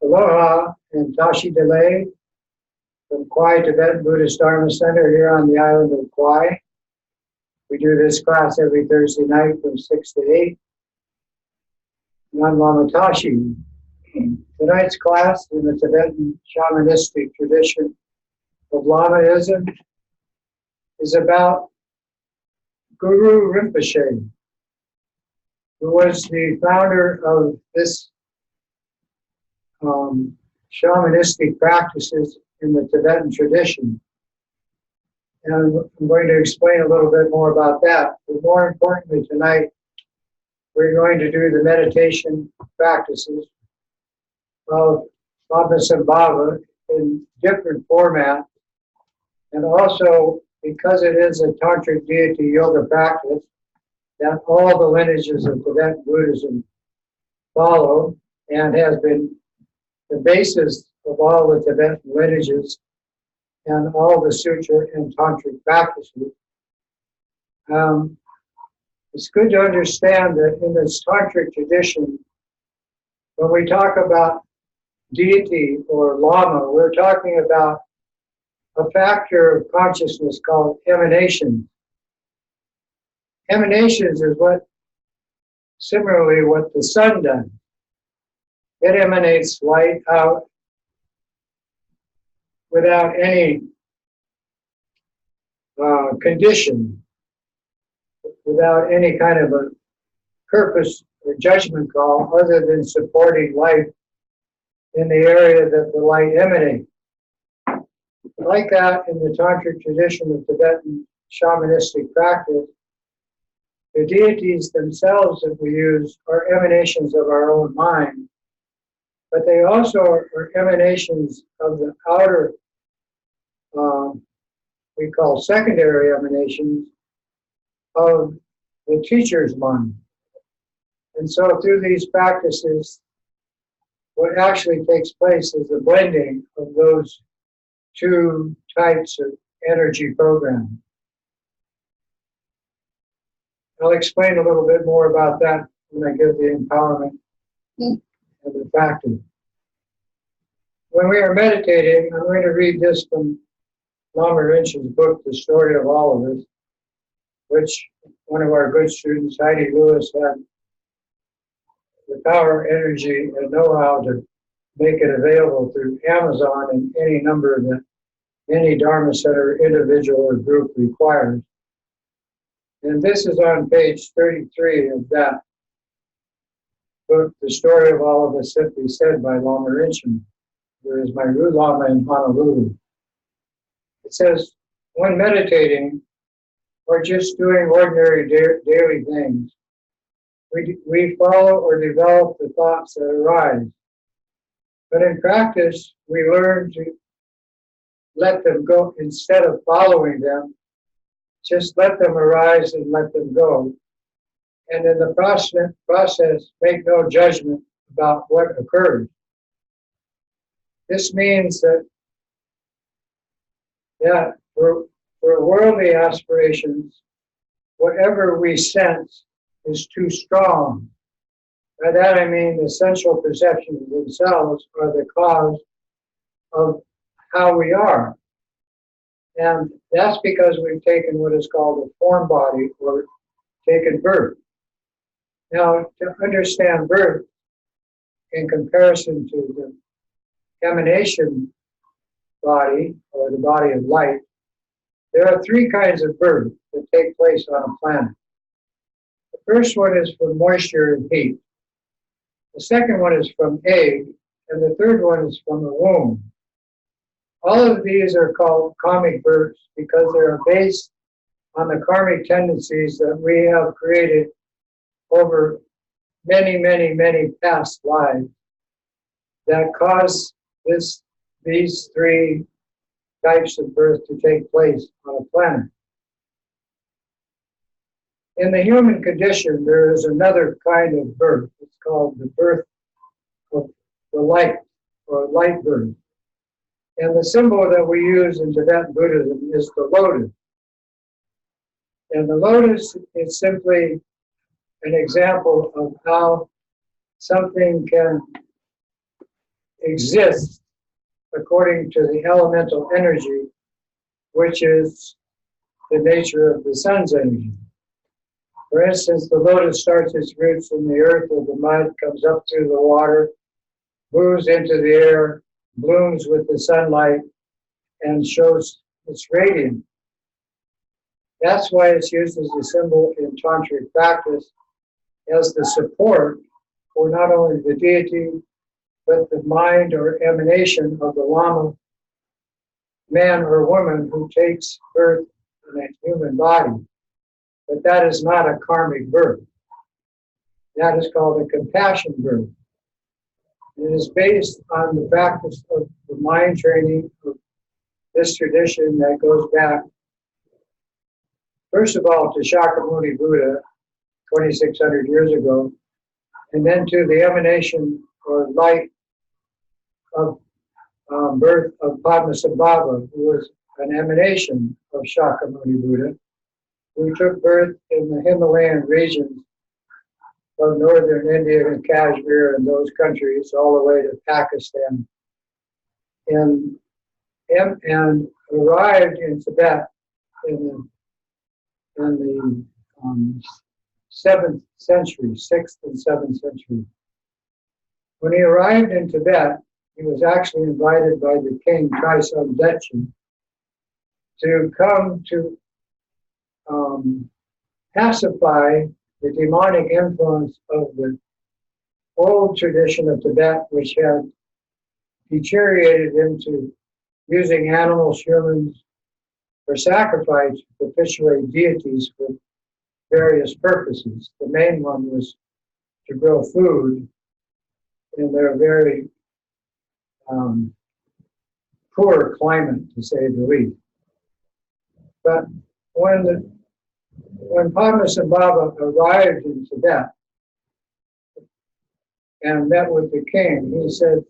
Aloha and Tashi Delay from Kauai Tibetan Buddhist Dharma Center here on the island of Kauai. We do this class every Thursday night from 6 to 8. And I'm Lama Tashi. Tonight's class in the Tibetan shamanistic tradition of Lamaism is about Guru Rinpoche, who was the founder of this shamanistic practices in the Tibetan tradition. And I'm going to explain a little bit more about that. But more importantly, tonight, we're going to do the meditation practices of Padmasambhava in different formats. And also, because it is a tantric deity yoga practice that all the lineages of Tibetan Buddhism follow and has been the basis of all the Tibetan lineages and all the sutra and tantric practices. It's good to understand that in this tantric tradition, when we talk about deity or Lama, we're talking about a factor of consciousness called emanations. Emanations is similarly what the sun does. It emanates light out without any condition, without any kind of a purpose or judgment call other than supporting life in the area that the light emanates. Like that, in the tantric tradition of Tibetan shamanistic practice, the deities themselves that we use are emanations of our own mind, but they also are emanations of the outer, we call secondary emanations of the teacher's mind. And so through these practices, what actually takes place is the blending of those two types of energy programming. I'll explain a little bit more about that when I give the empowerment and the practice. When we are meditating, I'm going to read this from Lama Rinpoche's book, The Story of All of Us, which one of our good students, Heidi Lewis, had the power, energy, and know-how to make it available through Amazon and any number that any Dharma Center individual or group requires. And this is on page 33 of that book, The Story of All of Us, simply said by Lama Rinpoche. There is my Ru Lama in Honolulu. It says, when meditating or just doing ordinary daily things, we follow or develop the thoughts that arise. But in practice, we learn to let them go instead of following them. Just let them arise and let them go. And in the process, make no judgment about what occurs. This means that for worldly aspirations, whatever we sense is too strong. By that I mean the sensual perceptions themselves are the cause of how we are. And that's because we've taken what is called a form body or taken birth. Now, to understand birth in comparison to the emanation body or the body of light, there are three kinds of birth that take place on a planet. The first one is from moisture and heat. The second one is from egg, and the third one is from the womb. All of these are called karmic births because they are based on the karmic tendencies that we have created over many, many, many past lives that cause these three types of birth to take place on a planet. In the human condition, there is another kind of birth. It's called the birth of the light, or light birth. And the symbol that we use in Tibetan Buddhism is the lotus. And the lotus is simply an example of how something can exists according to the elemental energy, which is the nature of the sun's energy. For instance, the lotus starts its roots in the earth or the mud, comes up through the water, moves into the air, blooms with the sunlight, and shows its radiance. That's why it's used as a symbol in tantric practice as the support for not only the deity, but the mind or emanation of the Lama, man or woman who takes birth in a human body. But that is not a karmic birth. That is called a compassion birth. It is based on the practice of the mind training of this tradition that goes back, first of all, to Shakyamuni Buddha 2,600 years ago, and then to the emanation or light of birth of Padmasambhava, who was an emanation of Shakyamuni Buddha, who took birth in the Himalayan regions of northern India and Kashmir and those countries all the way to Pakistan, and arrived in Tibet in the 7th century, 6th and 7th century. When he arrived in Tibet, he was actually invited by the king Trisam Detchen to come to pacify the demonic influence of the old tradition of Tibet, which had deteriorated into using animals, humans, for sacrifice to perpetuate deities for various purposes. The main one was to grow food in their very poor climate, to say the least. But when Padmasambhava arrived in Tibet and met with the king, he said,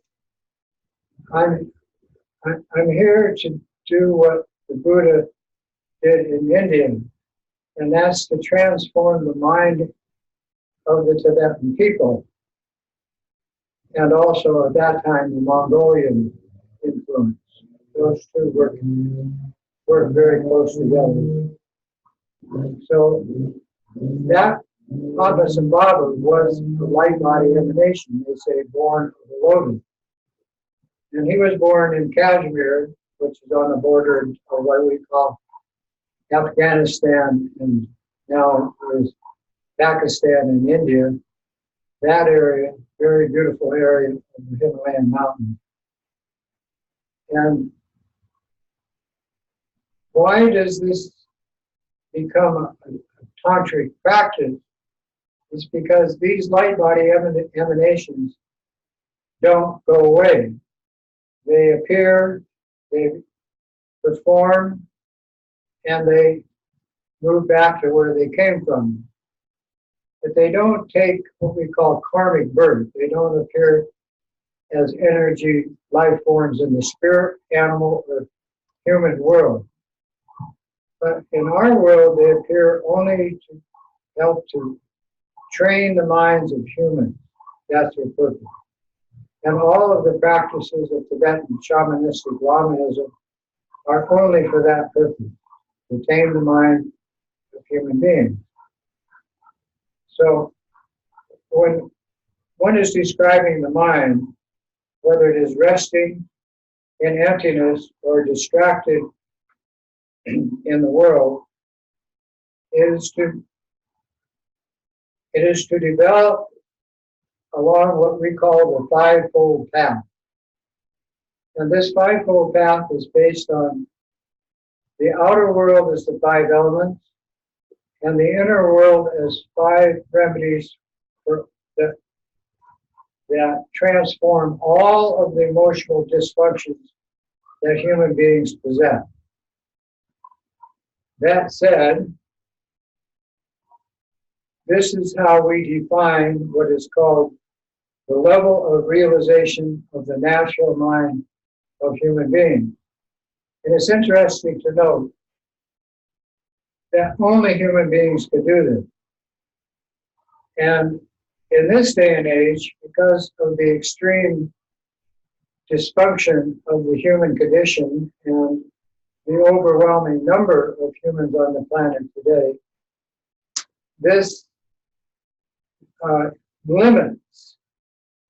I'm here to do what the Buddha did in India, and that's to transform the mind of the Tibetan people, and also at that time the Mongolian influence. Those two work very close together. So that Padmasambhava was the light body emanation, they say, born of the lotus. And he was born in Kashmir, which is on the border of what we call Afghanistan, and now is Pakistan and India. That area, very beautiful area of the Himalayan mountains. And why does this become a tantric practice? It's because these light body emanations don't go away. They appear, they perform, and they move back to where they came from. But they don't take what we call karmic birth. They don't appear as energy life forms in the spirit, animal, or human world. But in our world, they appear only to help to train the minds of humans. That's their purpose. And all of the practices of Tibetan shamanistic Lamaism are only for that purpose, to tame the mind of human beings. So when one is describing the mind, whether it is resting in emptiness or distracted in the world, it is to develop along what we call the fivefold path. And this fivefold path is based on the outer world as the five elements, and the inner world as five remedies that transform all of the emotional dysfunctions that human beings possess. That said, this is how we define what is called the level of realization of the natural mind of human beings. And it's interesting to note that only human beings could do this. And in this day and age, because of the extreme dysfunction of the human condition and the overwhelming number of humans on the planet today, this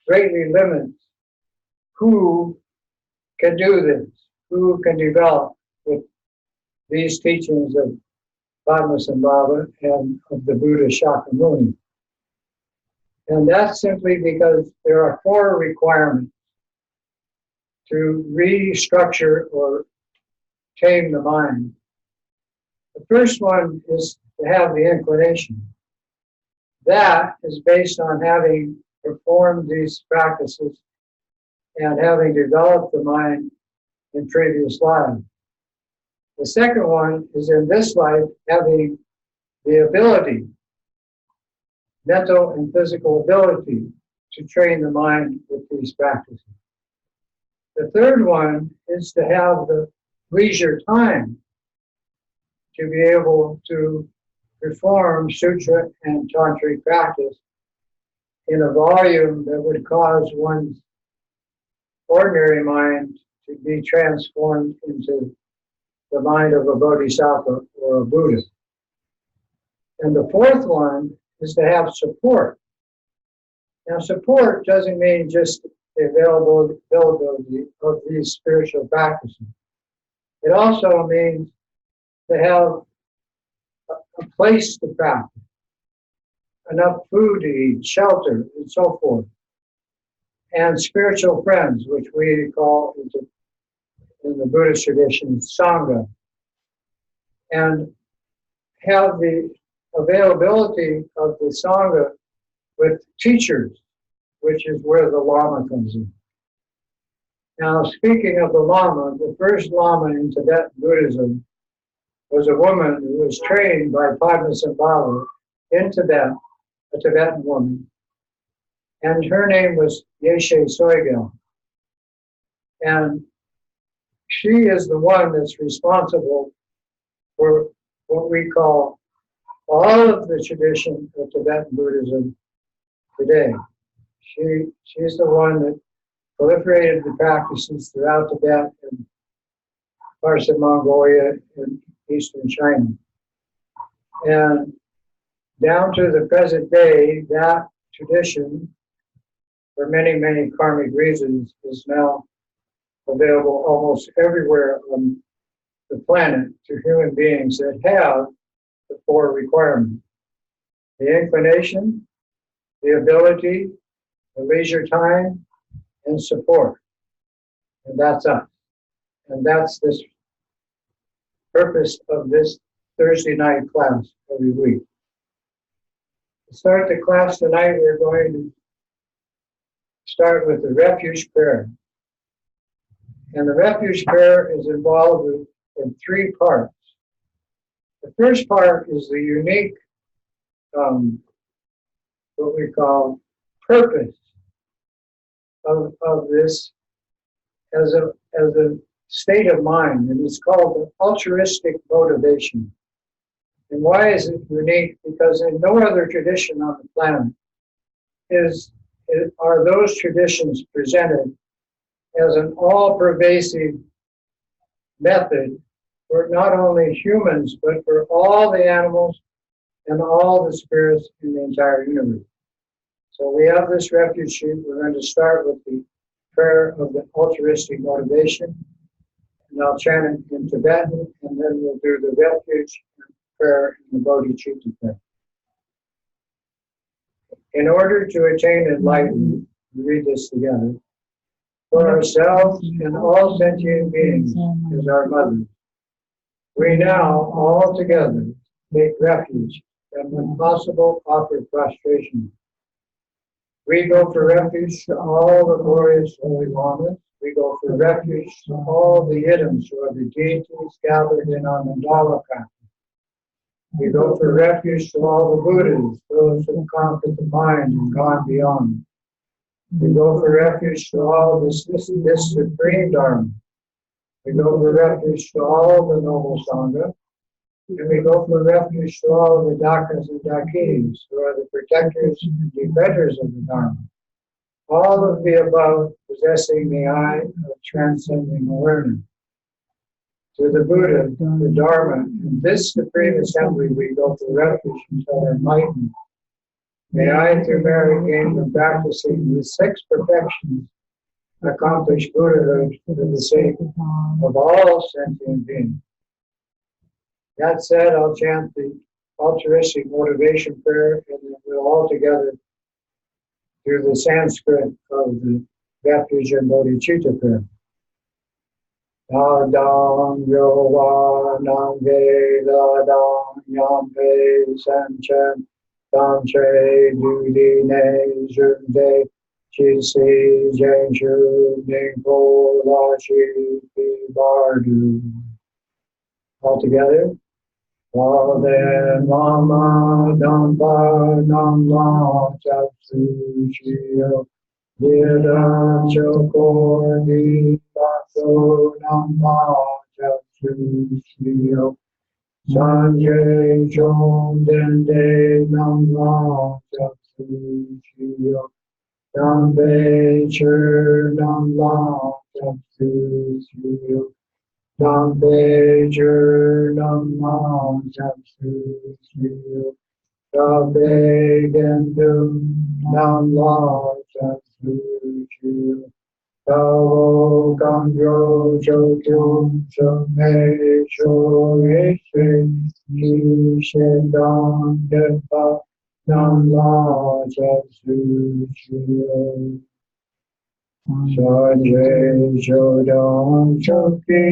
greatly limits who can do this, who can develop with these teachings of Padmasambhava and of the Buddha Shakyamuni. And that's simply because there are 4 requirements to restructure or tame the mind. The first one is to have the inclination. That is based on having performed these practices and having developed the mind in previous lives. The second one is in this life having the ability, mental and physical ability, to train the mind with these practices. The third one is to have the leisure time to be able to perform sutra and tantric practice in a volume that would cause one's ordinary mind to be transformed into the mind of a bodhisattva or a Buddha. And the fourth one is to have support. Now, support doesn't mean just the availability of these spiritual practices. It also means to have a place to practice, enough food to eat, shelter, and so forth. And spiritual friends, which we call in the Buddhist tradition, Sangha. And have the availability of the Sangha with teachers, which is where the Lama comes in. Now, speaking of the Lama, the first Lama in Tibetan Buddhism was a woman who was trained by Padmasambhava in Tibet, a Tibetan woman, and her name was Yeshe Soygyal. And she is the one that's responsible for what we call all of the tradition of Tibetan Buddhism today. She's the one that proliferated the practices throughout Tibet and parts of Mongolia and eastern China. And down to the present day, that tradition, for many, many karmic reasons, is now available almost everywhere on the planet to human beings that have the 4 requirements: the inclination, the ability, the leisure time, and support. And that's us. And that's this purpose of this Thursday night class every week. To start the class tonight, we're going to start with the refuge prayer. And the refuge prayer is involved in 3 parts. The first part is the unique, what we call purpose of this as a state of mind, and it's called the altruistic motivation. And why is it unique? Because in no other tradition on the planet are those traditions presented as an all-pervasive method for not only humans, but for all the animals and all the spirits in the entire universe. So we have this refuge sheet. We're going to start with the prayer of the altruistic motivation. And I'll chant it in Tibetan, and then we'll do the refuge prayer in the bodhicitta prayer. In order to attain enlightenment, we read this together. For ourselves and all sentient beings as our mother, we now all together take refuge and when possible offer prostration. We go for refuge to all the glorious holy lamas. We go for refuge to all the idams who are the deities gathered in our mandala practice. We go for refuge to all the Buddhas, those who have conquered the mind and gone beyond. We go for refuge to all this supreme Dharma. We go for refuge to all the noble Sangha. And we go for refuge to all the Dakas and Dakinis, who are the protectors and defenders of the Dharma. All of the above possessing the eye of transcending awareness. To the Buddha, the Dharma, and this Supreme Assembly we go for refuge until enlightenment. May I, through merit gained from practicing the 6 perfections, accomplish Buddhahood for the sake of all sentient beings. That said, I'll chant the altruistic motivation prayer, and then we'll all together do the Sanskrit of the refuge and bodhicitta prayer. Nadam yova nange dadam yampe sanchen danche dudine junde chisi jenshu ningpo lashi bardu. All together. Vade Lama Dampa Namla Chapsu Shio Yeda Chokor Nipaso Namla Chapsu Shio Sanjay Chom Dende Namla Chapsu Shio Dambe Chur Namla Chapsu Shio Dambe Jur Namam Japsu Shriyo Dambe Gendum Namla Japsu Shriyo Tavo Gandro Jokyum Same Shoeshe Nishendam Depa Namla Japsu Shriyo Sanjay Shodam Shokti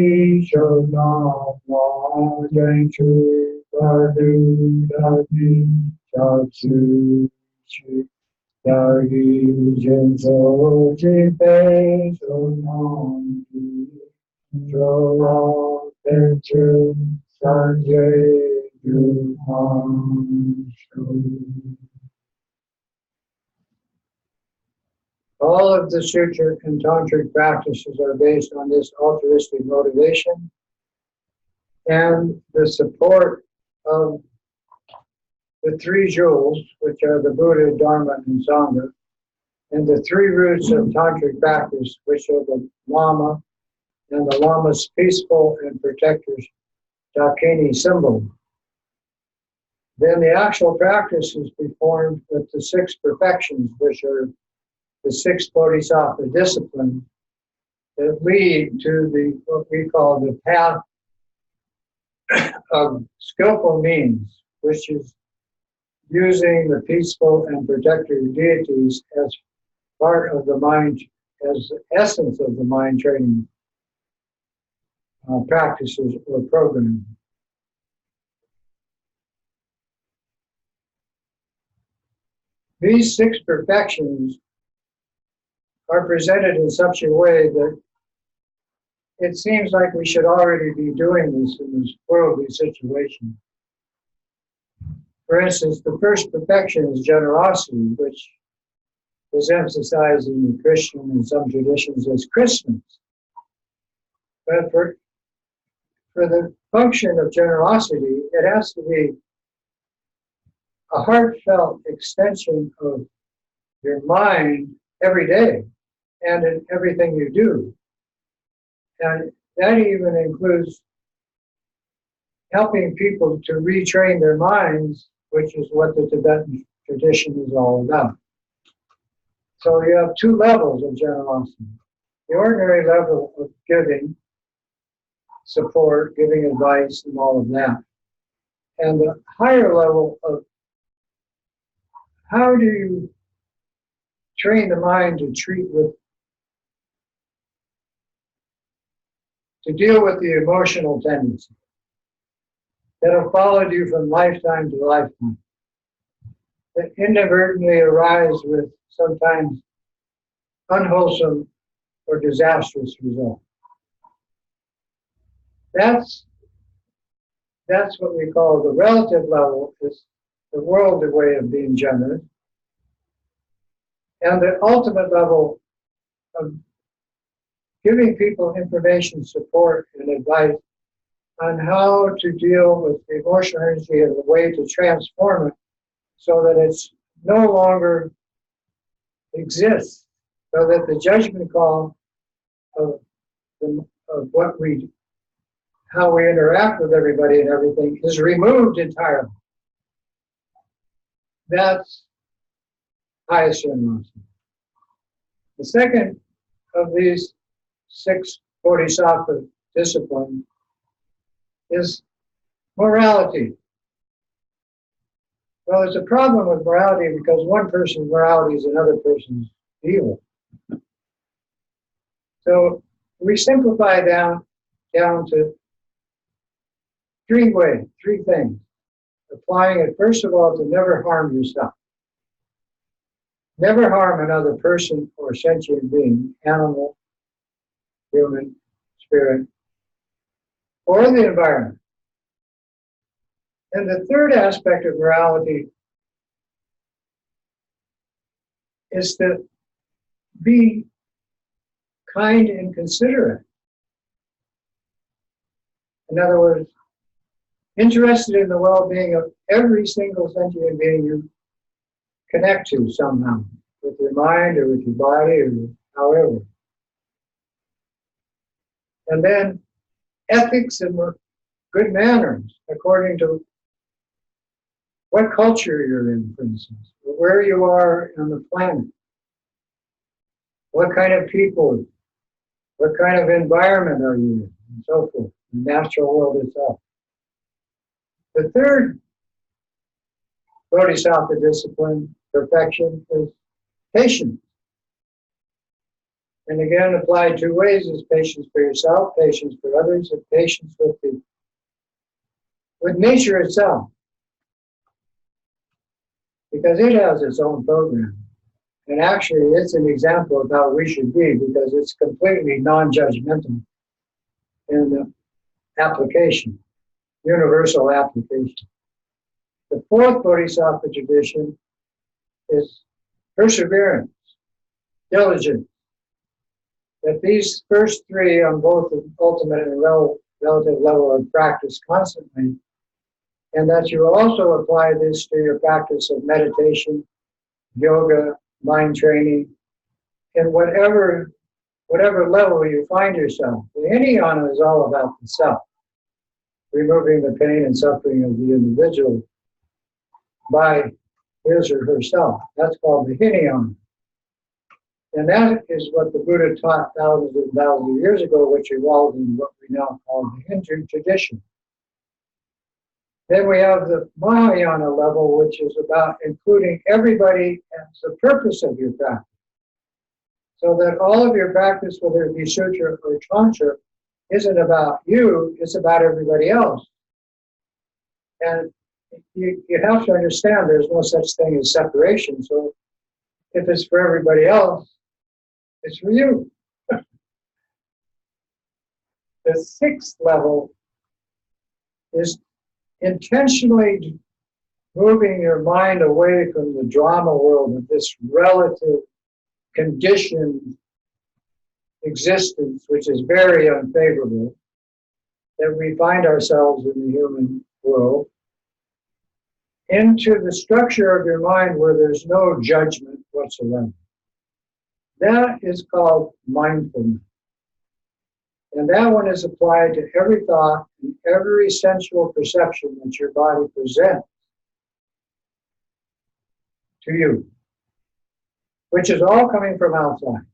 Shodam Vajay Chu Bardu Dadi Chatsu Chi Dagi Jinso Jipe Shodam Jola Penchu Sanjay Yuham Shodi. All of the sutra and tantric practices are based on this altruistic motivation and the support of the 3 jewels, which are the Buddha, Dharma, and Sangha, and the 3 roots of tantric practice, which are the Lama and the Lama's peaceful and protector's Dakini symbol. Then the actual practice is performed with the 6 perfections, which are the 6 bodhisattva disciplines that lead to the what we call the path of skillful means, which is using the peaceful and protective deities as part of the mind, as the essence of the mind training practices or programs. These 6 perfections are presented in such a way that it seems like we should already be doing this in this worldly situation. For instance, the first perfection is generosity, which is emphasized in the Christian and some traditions as Christmas. But for the function of generosity, it has to be a heartfelt extension of your mind every day and in everything you do. And that even includes helping people to retrain their minds, which is what the Tibetan tradition is all about. So you have 2 levels of generosity. The ordinary level of giving, support, giving advice, and all of that. And the higher level of how do you train the mind to deal with the emotional tendencies that have followed you from lifetime to lifetime, that inadvertently arise with sometimes unwholesome or disastrous results. That's what we call the relative level, is the worldly way of being generous. And the ultimate level of giving people information, support, and advice on how to deal with the emotional energy and the way to transform it so that it's no longer exists so that the judgment call of, of how we interact with everybody and everything is removed entirely. That's highest generosity. The second of these 6 bodhisattva disciplines is morality. Well, there's a problem with morality because one person's morality is another person's evil. So we simplify down to 3 ways, 3 things. Applying it, first of all, to never harm yourself. Never harm another person or sentient being, animal, human, spirit, or the environment. And the third aspect of morality is to be kind and considerate. In other words, interested in the well-being of every single sentient being you connect to somehow, with your mind or with your body or however. And then ethics and good manners according to what culture you're in, for instance, or where you are on the planet, what kind of people, what kind of environment are you in, and so forth, the natural world itself. The third bodhisattva discipline, perfection, is patience. And again, applied 2 ways: is patience for yourself, patience for others, and patience with nature itself. Because it has its own program. And actually, it's an example of how we should be, because it's completely non-judgmental in the application, universal application. The 4th bodhisattva tradition is perseverance, diligence. That these first 3 on both the ultimate and relative level of practice constantly, and that you also apply this to your practice of meditation, yoga, mind training, in whatever level you find yourself. The Hinayana is all about the self, removing the pain and suffering of the individual by his or herself. That's called the Hinayana. And that is what the Buddha taught thousands and thousands of years ago, which evolved in what we now call the Hindu tradition. Then we have the Mahayana level, which is about including everybody as the purpose of your practice. So that all of your practice, whether it be sutra or tantra, isn't about you, it's about everybody else. And you have to understand there's no such thing as separation. So if it's for everybody else, it's for you. The 6th level is intentionally moving your mind away from the drama world of this relative conditioned existence, which is very unfavorable, that we find ourselves in the human world, into the structure of your mind where there's no judgment whatsoever. That is called mindfulness. And that one is applied to every thought and every sensual perception that your body presents to you, which is all coming from outside.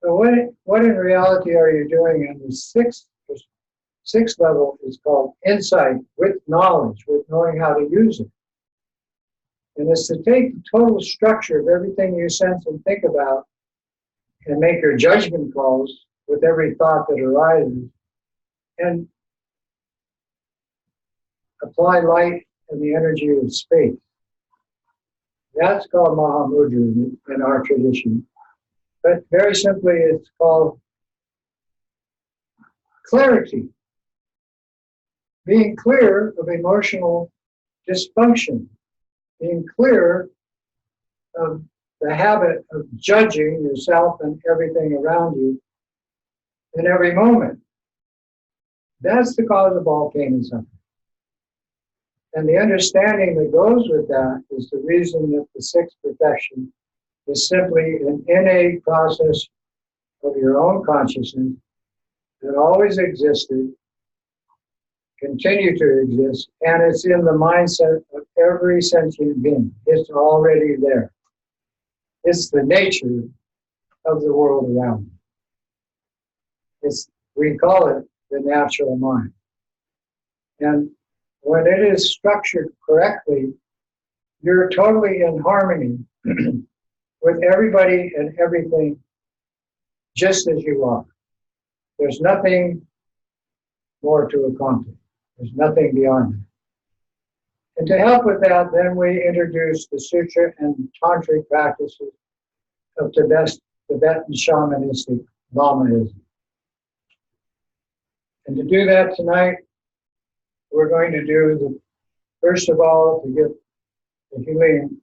So what in reality are you doing? And the sixth level is called insight with knowledge, with knowing how to use it. And it's to take the total structure of everything you sense and think about and make your judgment calls with every thought that arises and apply light and the energy of space. That's called Mahamudra in our tradition. But very simply, it's called clarity. Being clear of emotional dysfunction. Being clear of the habit of judging yourself and everything around you in every moment. That's the cause of all pain and suffering. And the understanding that goes with that is the reason that the sixth perfection is simply an innate process of your own consciousness that always existed, continue to exist, and it's in the mindset of every sentient being. It's already there. It's the nature of the world around us. We call it the natural mind. And when it is structured correctly, you're totally in harmony with everybody and everything just as you are. There's nothing more to accomplish. There's nothing beyond that. And to help with that, then we introduce the sutra and tantric practices of Tibetan shamanistic Lamaism. And to do that tonight, we're going to do first of all, to get the healing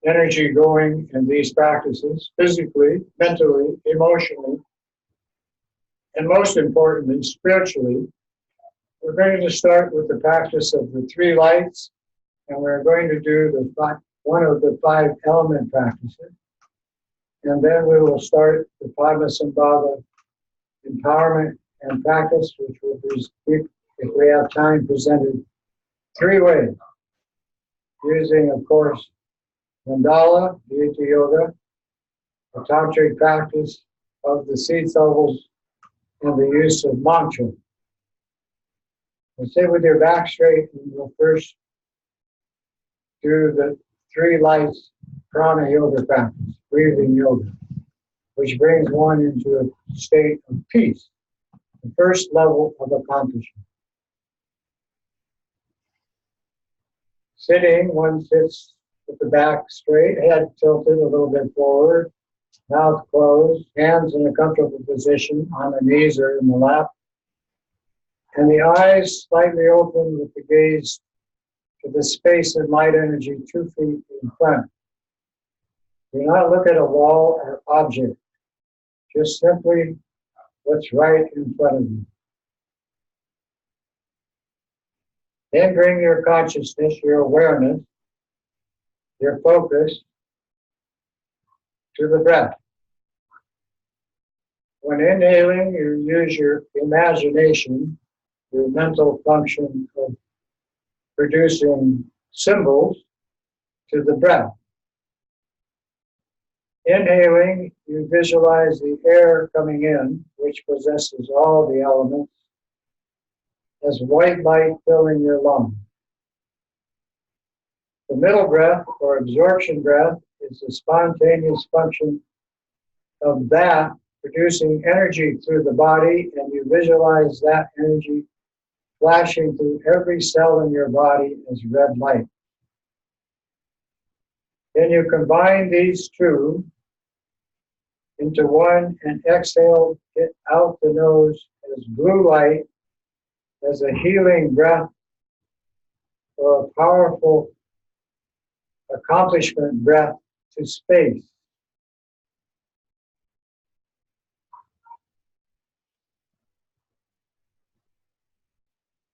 energy going in these practices, physically, mentally, emotionally, and most importantly, spiritually. We're going to start with the practice of the 3 lights, and we're going to do one of the 5 element practices. And then we will start the Padmasambhava empowerment and practice, which will be, if we have time, presented 3 ways. Using, of course, mandala, Jita Yoga, a tantric practice of the seed levels, and the use of mantra. Sit with your back straight, and we'll first do the 3 lights prana yoga practice, breathing yoga, which brings one into a state of peace, the first level of accomplishment. Sitting, one sits with the back straight, head tilted a little bit forward, mouth closed, hands in a comfortable position on the knees or in the lap, and the eyes slightly open with the gaze to the space and light energy 2 feet in front. Do not look at a wall or object, just simply what's right in front of you. Then bring your consciousness, your awareness, your focus to the breath. When inhaling, you use your imagination, your mental function of producing symbols to the breath. Inhaling, you visualize the air coming in, which possesses all the elements, as white light filling your lungs. The middle breath, or absorption breath, is the spontaneous function of that producing energy through the body, and you visualize that energy flashing through every cell in your body as red light. Then you combine these 2 into one and exhale it out the nose as blue light, as a healing breath or a powerful accomplishment breath to space.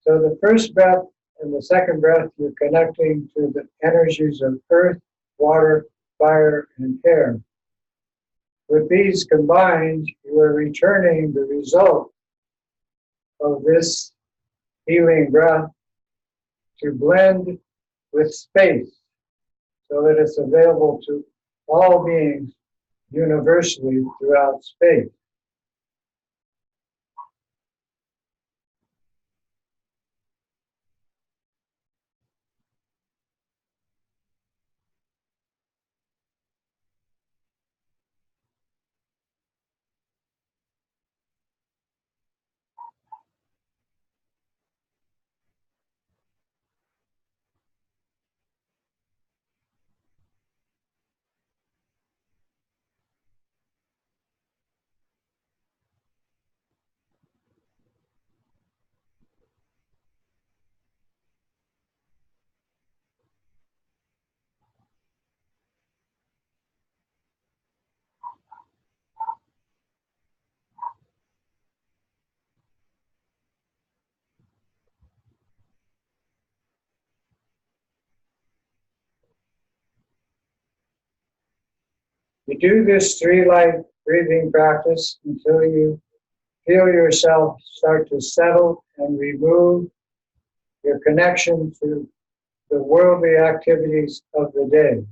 So the first breath and the second breath, you're connecting to the energies of earth, water, fire, and air. With these combined, you are returning the result of this healing breath to blend with space so that it's available to all beings universally throughout space. You do this 3 light breathing practice until you feel yourself start to settle and remove your connection to the worldly activities of the day.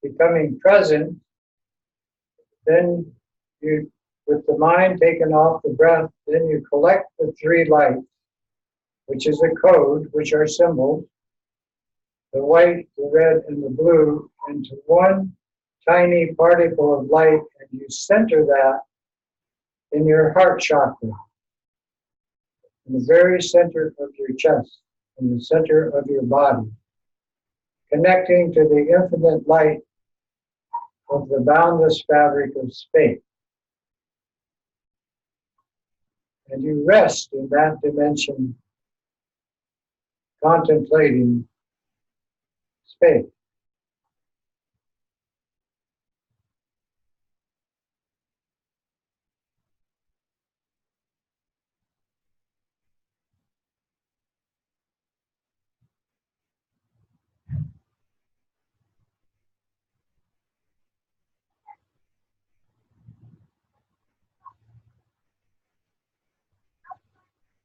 Becoming present, then you, with the mind taken off the breath, then you collect the 3 lights, which is a code, which are symbols, the white, the red, and the blue, into one tiny particle of light, and you center that in your heart chakra, in the very center of your chest, in the center of your body, connecting to the infinite light of the boundless fabric of space. And you rest in that dimension, contemplating space.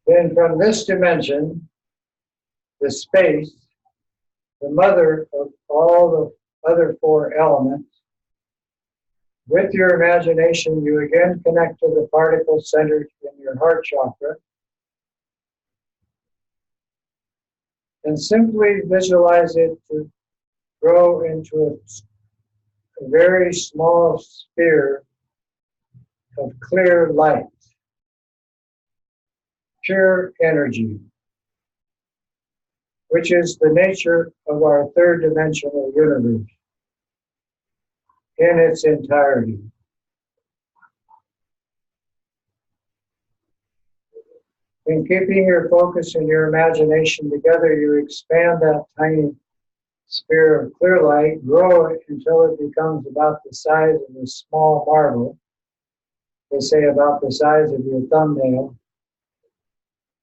Then from this dimension, the space, the mother of all the other 4 elements, with your imagination, you again connect to the particle centered in your heart chakra, and simply visualize it to grow into a very small sphere of clear light, pure energy, which is the nature of our 3rd dimensional universe in its entirety. In keeping your focus and your imagination together, you expand that tiny sphere of clear light, grow it until it becomes about the size of a small marble. They say about the size of your thumbnail.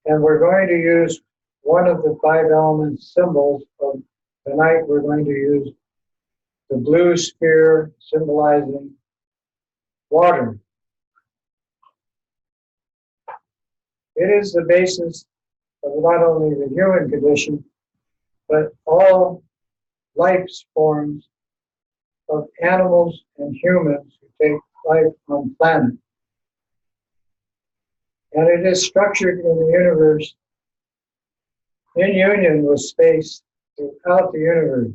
And we're going to use one of the 5 element symbols of tonight. We're going to use the blue sphere symbolizing water. It is the basis of not only the human condition, but all life forms of animals and humans who take life on planet. And it is structured in the universe in union with space throughout the universe.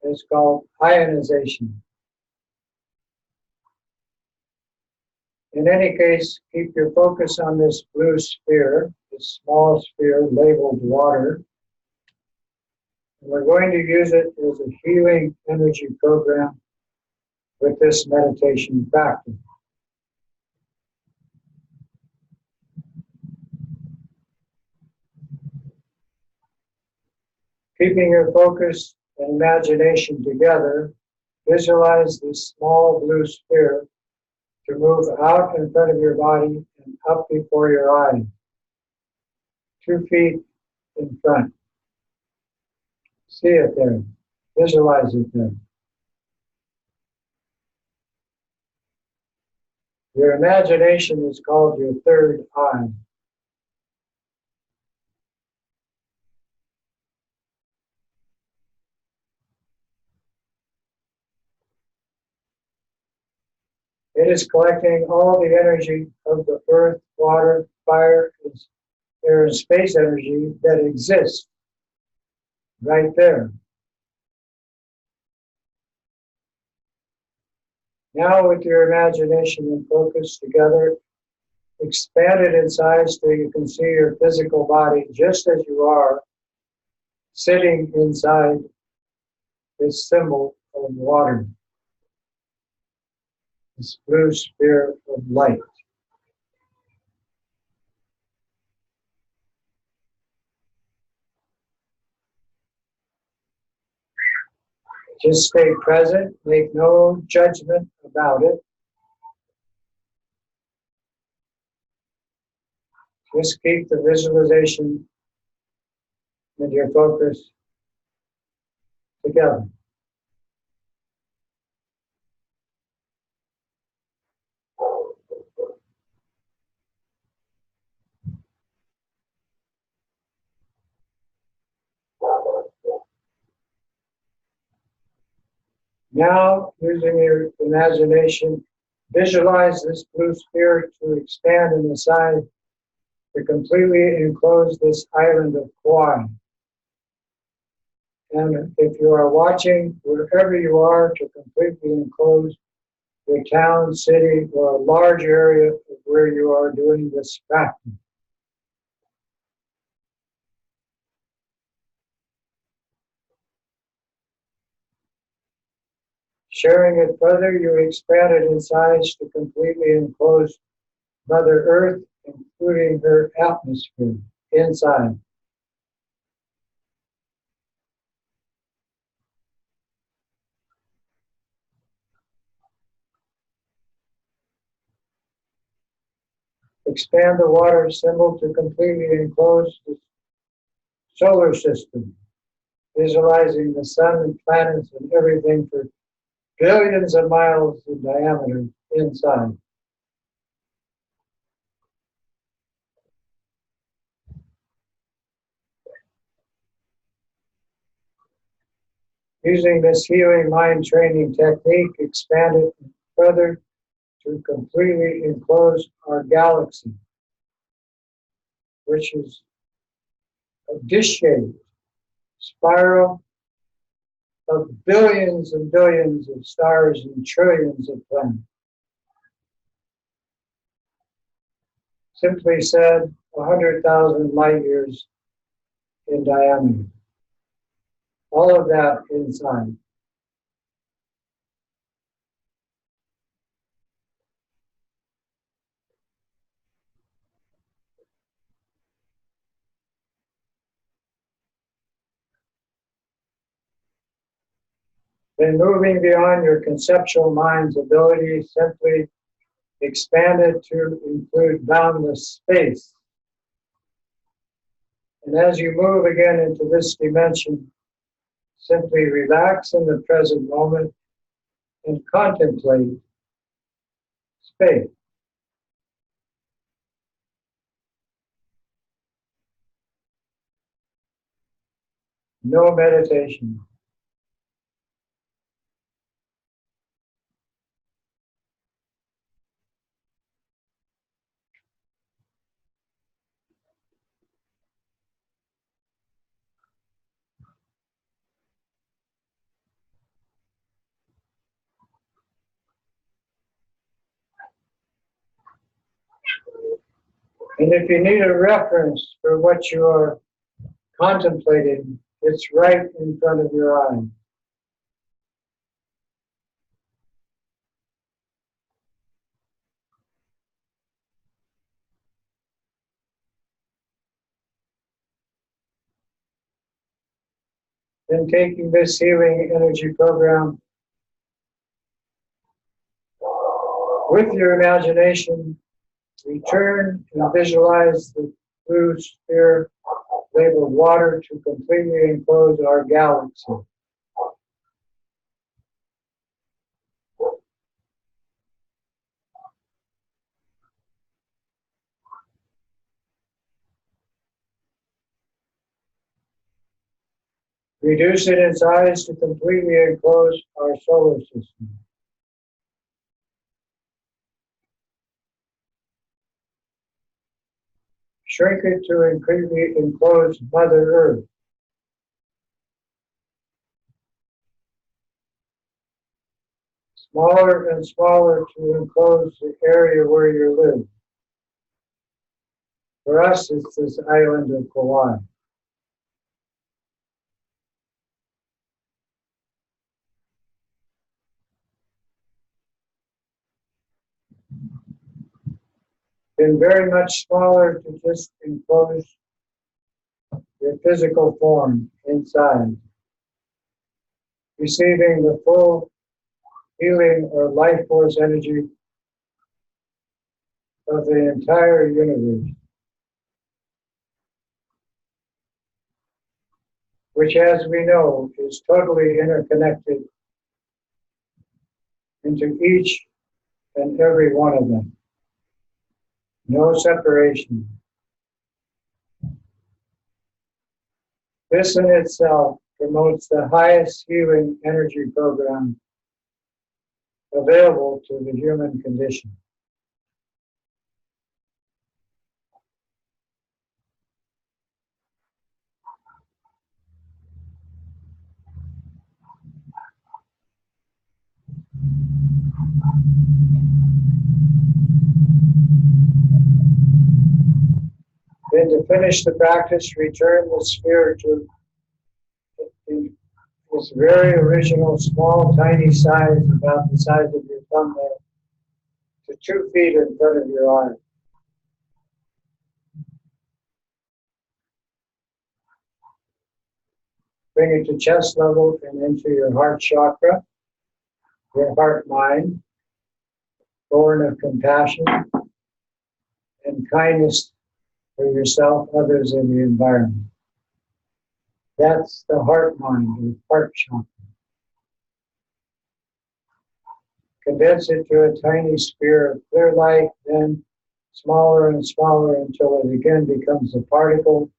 It's called ionization. In any case, keep your focus on this blue sphere, this small sphere labeled water. And we're going to use it as a healing energy program with this meditation practice. Keeping your focus and imagination together, visualize this small blue sphere to move out in front of your body and up before your eyes, 2 feet in front. See it there, visualize it there. Your imagination is called your 3rd eye. It is collecting all the energy of the earth, water, fire, air, and space energy that exists right there. Now with your imagination and focus together, expand it in size so you can see your physical body just as you are, sitting inside this symbol of water, this blue sphere of light. Just stay present, make no judgment about it. Just keep the visualization and your focus together. Now, using your imagination, visualize this blue sphere to expand in the size to completely enclose this island of Kauai. And if you are watching, wherever you are, to completely enclose your town, city, or a large area of where you are doing this practice. Sharing it further, you expand it in size to completely enclose Mother Earth, including her atmosphere inside. Expand the water symbol to completely enclose the solar system, visualizing the sun and planets and everything for billions of miles in diameter inside. Using this healing mind training technique, expand it further to completely enclose our galaxy, which is a dish-shaped spiral of billions and billions of stars and trillions of planets. Simply said, 100,000 light years in diameter. All of that inside. Then moving beyond your conceptual mind's ability, simply expand it to include boundless space. And as you move again into this dimension, simply relax in the present moment and contemplate space. No meditation. And if you need a reference for what you are contemplating, it's right in front of your eyes. Then taking this healing energy program with your imagination, return and visualize the blue sphere labeled water to completely enclose our galaxy. Reduce it in size to completely enclose our solar system. Shrink it to completely enclose Mother Earth. Smaller and smaller to enclose the area where you live. For us, it's this island of Kauai. Been very much smaller to just enclose your physical form inside, receiving the full healing or life force energy of the entire universe, which, as we know, is totally interconnected into each and every one of them. No separation. This in itself promotes the highest healing energy program available to the human condition. Then to finish the practice, return the sphere to its very original, small, tiny size, about the size of your thumbnail, to 2 feet in front of your eye. Bring it to chest level and into your heart chakra, your heart mind, born of compassion and kindness for yourself, others, and the environment. That's the heart mind, or heart chakra. Condense it to a tiny sphere of clear light, then smaller and smaller until it again becomes a particle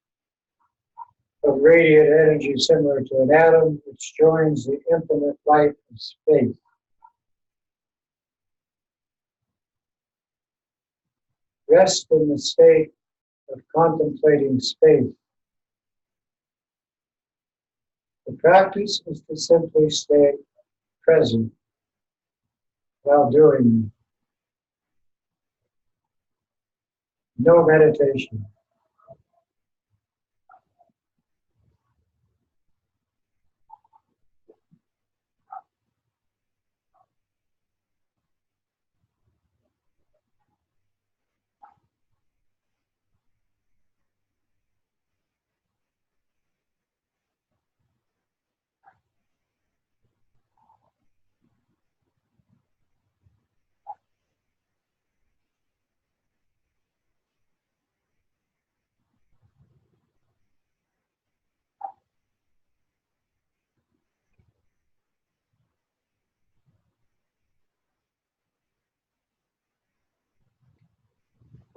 of radiant energy similar to an atom, which joins the infinite light of space. Rest in the state of contemplating space. The practice is to simply stay present while doing it. No meditation.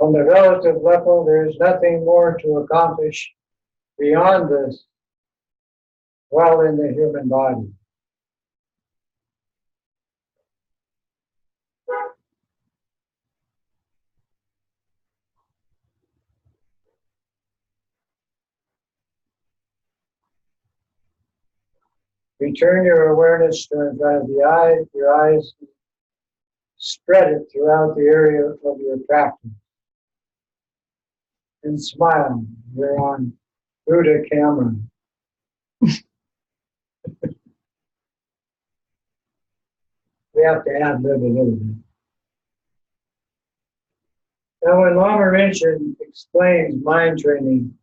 On the relative level, there is nothing more to accomplish beyond this while in the human body. Return your awareness to in front of the eye, your eyes, spread it throughout the area of your practice. And smile. You're on Buddha camera. We have to ad-lib a little bit. Now, when Lama Rinpoche explains mind training,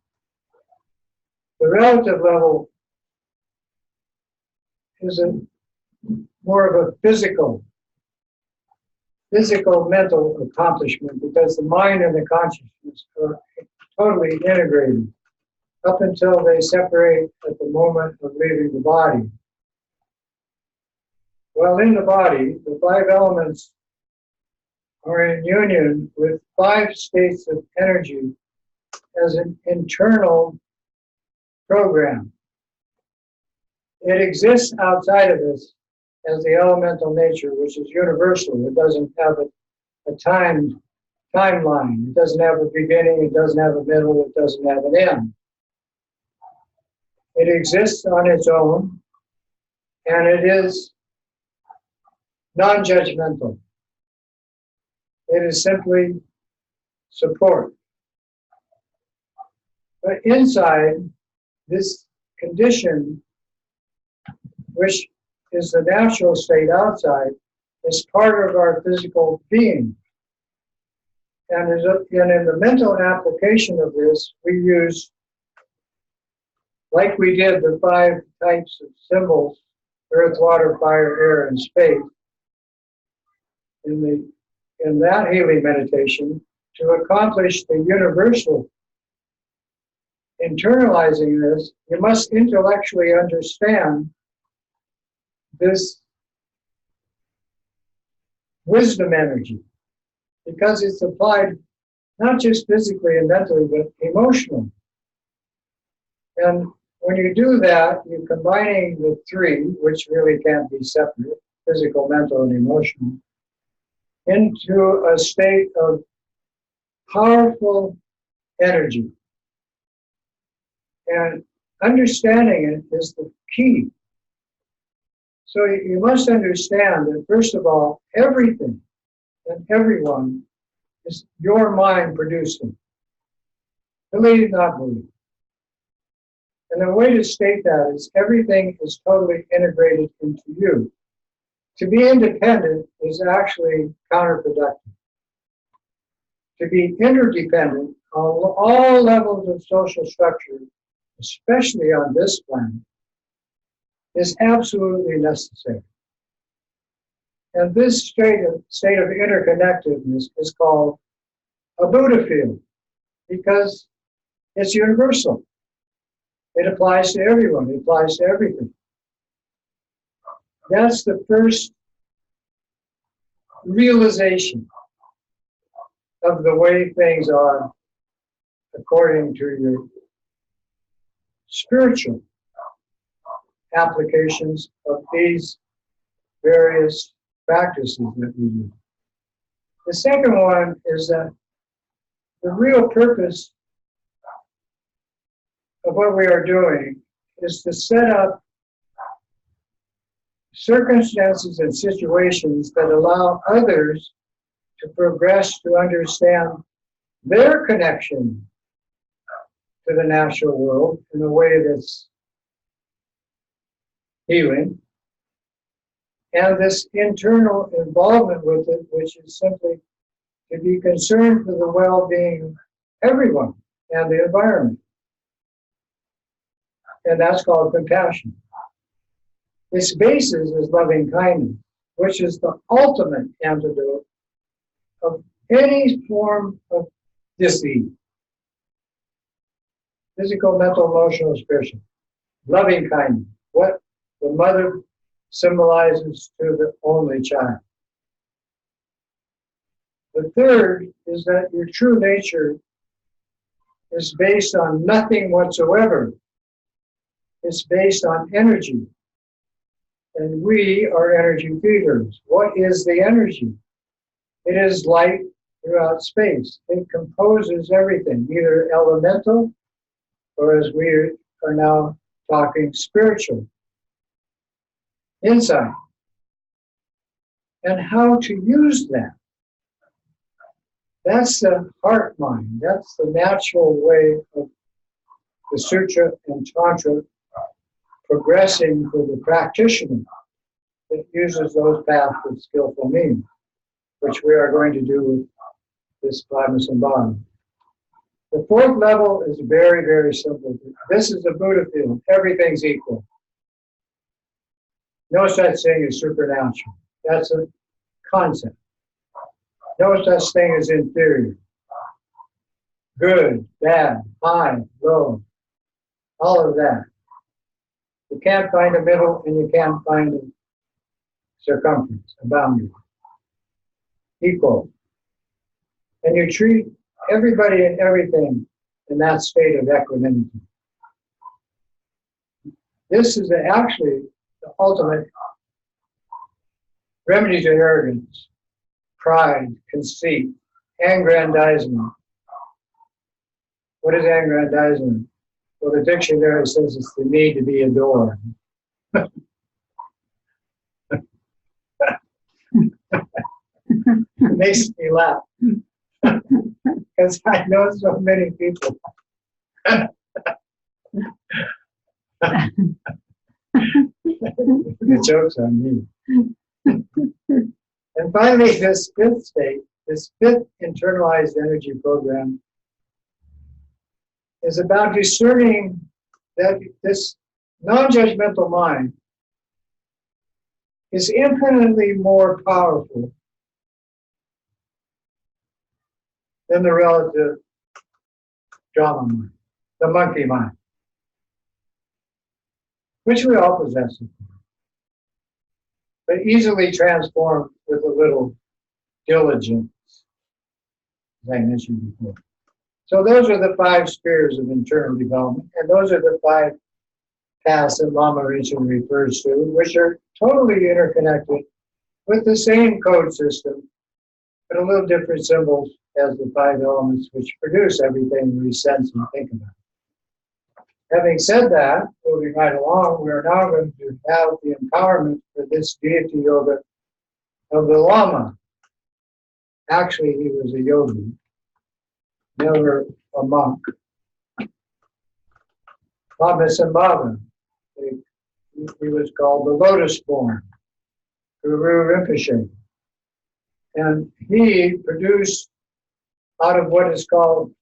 the relative level is more of a physical mental accomplishment, because the mind and the consciousness are totally integrated up until they separate at the moment of leaving the body. While in the body, the 5 elements are in union with 5 states of energy as an internal program. It exists outside of us as the elemental nature, which is universal. It doesn't have a timeline. It doesn't have a beginning. It doesn't have a middle. It doesn't have an end. It exists on its own, and it is non-judgmental. It is simply support. But inside this condition, which is the natural state outside, is part of our physical being. And in the mental application of this, we use, like we did the 5 types of symbols, earth, water, fire, air, and space, in that healing meditation, to accomplish the universal internalizing this, you must intellectually understand this wisdom energy, because it's applied not just physically and mentally, but emotionally. And when you do that, you're combining the 3, which really can't be separate, physical, mental, and emotional, into a state of powerful energy. And understanding it is the key. So you must understand that, first of all, everything and everyone is your mind producing. Believe, not believe. And the way to state that is everything is totally integrated into you. To be independent is actually counterproductive. To be interdependent on all levels of social structure, especially on this planet, is absolutely necessary. And this state of interconnectedness is called a Buddha field because it's universal. It applies to everyone. It applies to everything. That's the first realization of the way things are according to your spiritual applications of these various practices that we do. The second one is that the real purpose of what we are doing is to set up circumstances and situations that allow others to progress to understand their connection to the natural world in a way that's healing, and this internal involvement with it, which is simply to be concerned for the well-being of everyone and the environment. And that's called compassion. Its basis is loving kindness, which is the ultimate antidote of any form of disease. Physical, mental, emotional, spiritual. Loving kindness. What the mother symbolizes to the only child. The third is that your true nature is based on nothing whatsoever. It's based on energy. And we are energy feeders. What is the energy? It is light throughout space. It composes everything, either elemental or, as we are now talking, spiritual. Insight. And how to use that. That's the heart mind. That's the natural way of the Sutra and Tantra progressing for the practitioner that uses those paths with skillful means, which we are going to do with this Padmasambhava. The fourth level is very, very simple. This is the Buddha field. Everything's equal. No such thing as supernatural. That's a concept. No such thing as inferior. Good, bad, high, low, all of that. You can't find a middle and you can't find a circumference, a boundary. Equal. And you treat everybody and everything in that state of equanimity. This is actually the ultimate remedy to arrogance, pride, conceit, aggrandizement. What is aggrandizement? Well, the dictionary says it's the need to be adored. It makes me laugh. Because I know so many people. The joke's on me. And finally, this fifth state, this fifth internalized energy program, is about discerning that this non-judgmental mind is infinitely more powerful than the relative drama mind, the monkey mind, which we all possess, but easily transformed with a little diligence, as I mentioned before. So those are the 5 spheres of internal development, and those are the 5 paths that Lama Rinpoche refers to, which are totally interconnected with the same code system, but a little different symbols as the 5 elements which produce everything we sense and think about. Having said that, moving right along, we are now going to have the empowerment for this deity yoga of the Lama. Actually, he was a yogi, never a monk. Padmasambhava, he was called the lotus-born Guru Rinpoche. And he produced out of what is called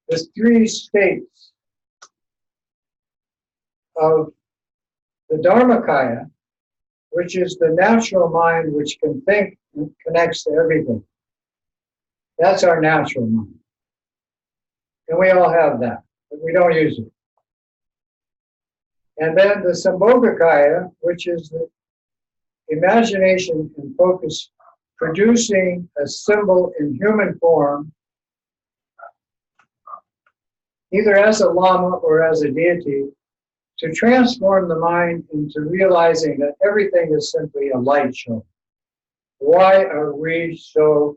the 3 states of the Dharmakaya, which is the natural mind which can think and connects to everything. That's our natural mind. And we all have that, but we don't use it. And then the Sambhogakaya, which is the imagination and focus producing a symbol in human form, either as a lama or as a deity, to transform the mind into realizing that everything is simply a light show. Why are we so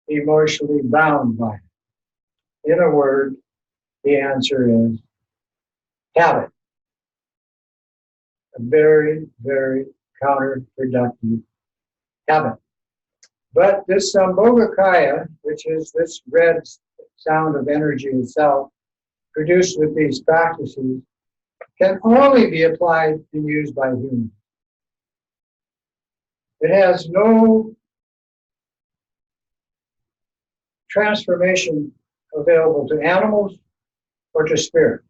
emotionally bound by it? In a word, the answer is habit. A very, very counterproductive habit. But this Sambhogakaya, which is this red sound of energy itself, produced with these practices, can only be applied and used by humans. It has no transformation available to animals or to spirit.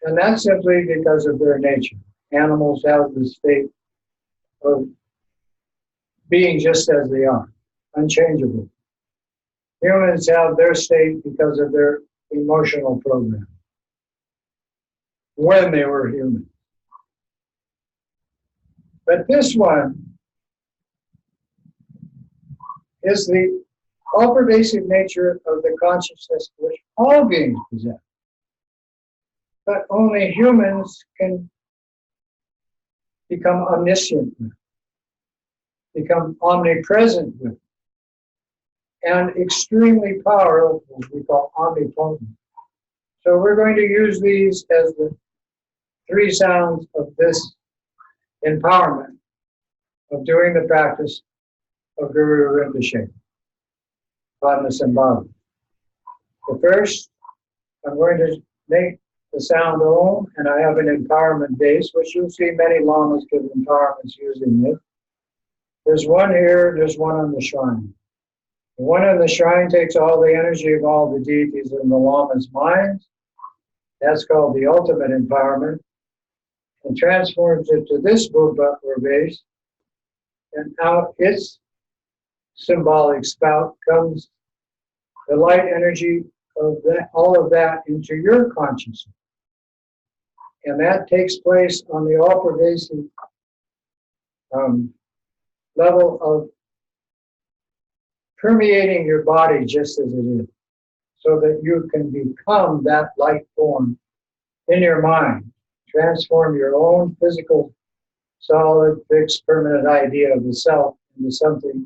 And that's simply because of their nature. Animals have the state of being just as they are, unchangeable. Humans have their state because of their emotional program when they were human. But this one is the all-pervasive nature of the consciousness which all beings possess. But only humans can become omniscient with, become omnipresent with, and extremely powerful, we call omnipotent. So we're going to use these as the 3 sounds of this empowerment of doing the practice of Guru Rinpoche, Padmasambhava. The first, I'm going to make the sound Om, and I have an empowerment base, which you'll see many lamas give empowerments using this. There's one here, there's one on the shrine. The one on the shrine takes all the energy of all the deities in the lama's minds. That's called the ultimate empowerment, and transforms it to this bhupa or base, and out its symbolic spout comes the light energy of that, all of that into your consciousness. And that takes place on the all-pervasive level of permeating your body just as it is, so that you can become that light form in your mind, transform your own physical, solid, fixed, permanent idea of the self into something,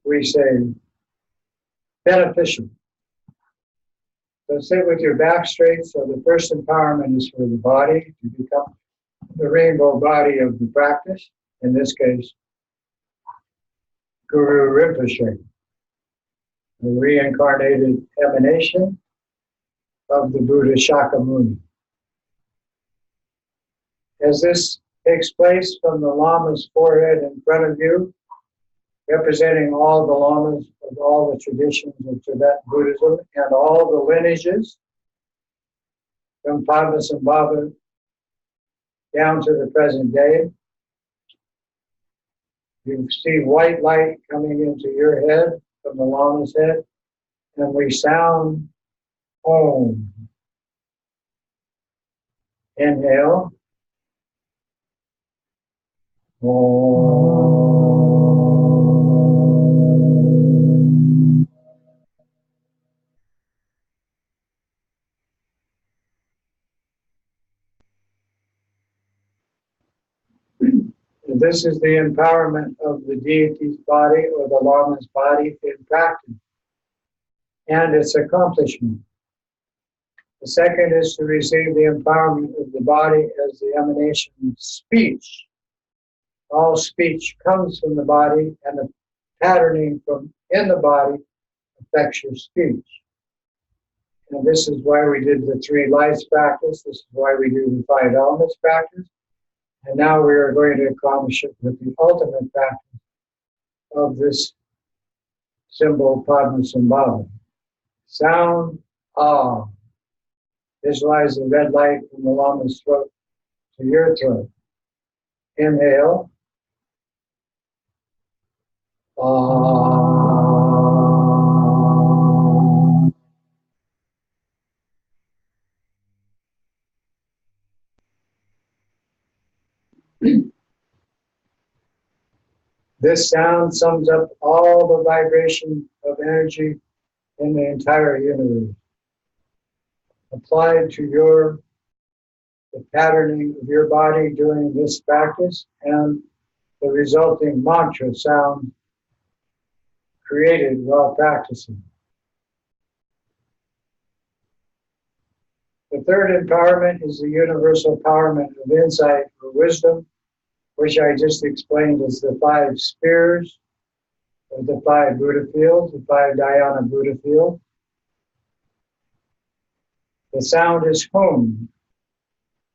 we say, beneficial. So sit with your back straight. So the first empowerment is for the body to become the rainbow body of the practice, in this case, Guru Rinpoche, the reincarnated emanation of the Buddha Shakyamuni. As this takes place from the Lama's forehead in front of you, representing all the Lamas of all the traditions of Tibetan Buddhism and all the lineages from Padmasambhava down to the present day. You see white light coming into your head from the Lama's head, and we sound Om. Inhale. Om. this is the empowerment of the deity's body or the Lama's body in practice and its accomplishment. The second is to receive the empowerment of the body as the emanation of speech. All speech comes from the body, and the patterning from in the body affects your speech. And this is why we did the 3 lights practice. This is why we do the 5 elements practice. And now we are going to accomplish it with the ultimate practice of this symbol, Padmasambhava. Sound, ah. Visualize the red light from the Lama's throat to your throat. Inhale. Ah. This sound sums up all the vibration of energy in the entire universe. Applied to the patterning of your body during this practice and the resulting mantra sound created while practicing. The third empowerment is the universal empowerment of insight or wisdom, which I just explained as the 5 spheres of the 5 Buddha fields, the 5 Dhyana Buddha fields. The sound is hum.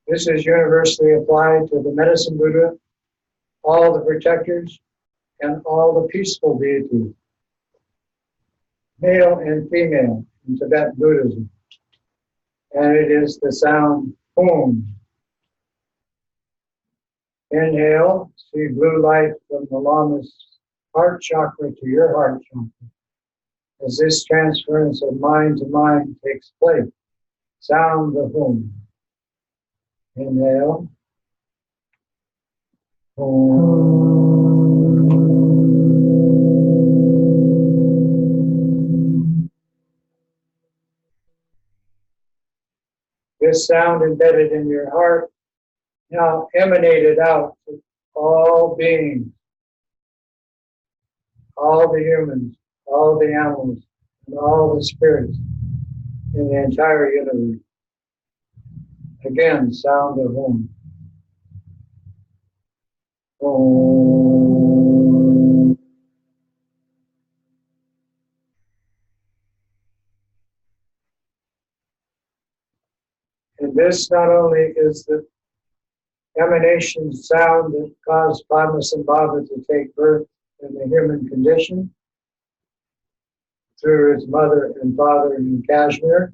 This is universally applied to the medicine Buddha, all the protectors, and all the peaceful deities, male and female in Tibetan Buddhism. And it is the sound hum. Inhale, see blue light from the Lama's heart chakra to your heart chakra. As this transference of mind to mind takes place, sound the hum. Inhale. This sound embedded in your heart now emanated out to all beings, all the humans, all the animals, and all the spirits in the entire universe. Again, sound of hum. Om. And this not only is the emanation sound that caused Padmasambhava to take birth in the human condition through his mother and father in Kashmir,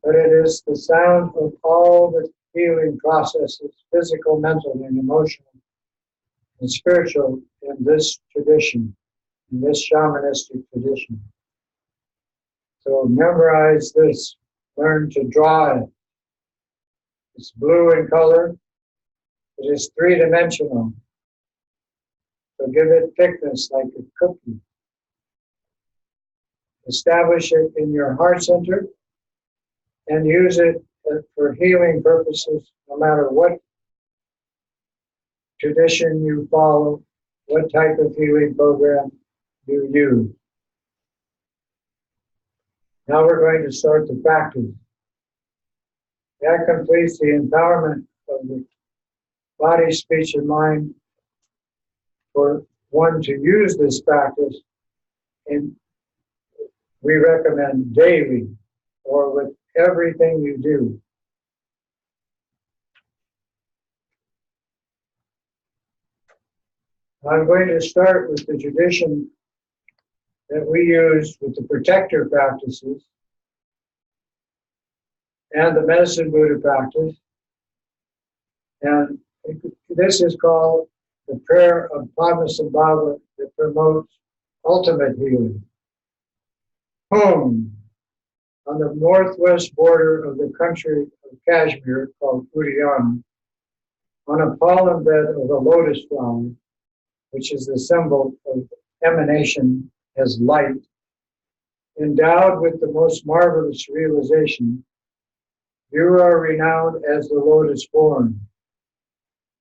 but it is the sound of all the healing processes, physical, mental, and emotional, and spiritual in this tradition, in this shamanistic tradition. So memorize this, learn to draw it. It's blue in color. It is 3-dimensional. So give it thickness like a cookie. Establish it in your heart center and use it for healing purposes, no matter what tradition you follow, what type of healing program you use. Now we're going to start the practice. That completes the empowerment of the body, speech, and mind for one to use this practice, and we recommend daily or with everything you do. I'm going to start with the tradition that we use with the protector practices and the medicine Buddha practice. And this is called the prayer of Padmasambhava that promotes ultimate healing. Hum, on the northwest border of the country of Kashmir, called Udayana, on a pollen bed of the lotus flower, which is the symbol of emanation as light, endowed with the most marvelous realization, you are renowned as the lotus born.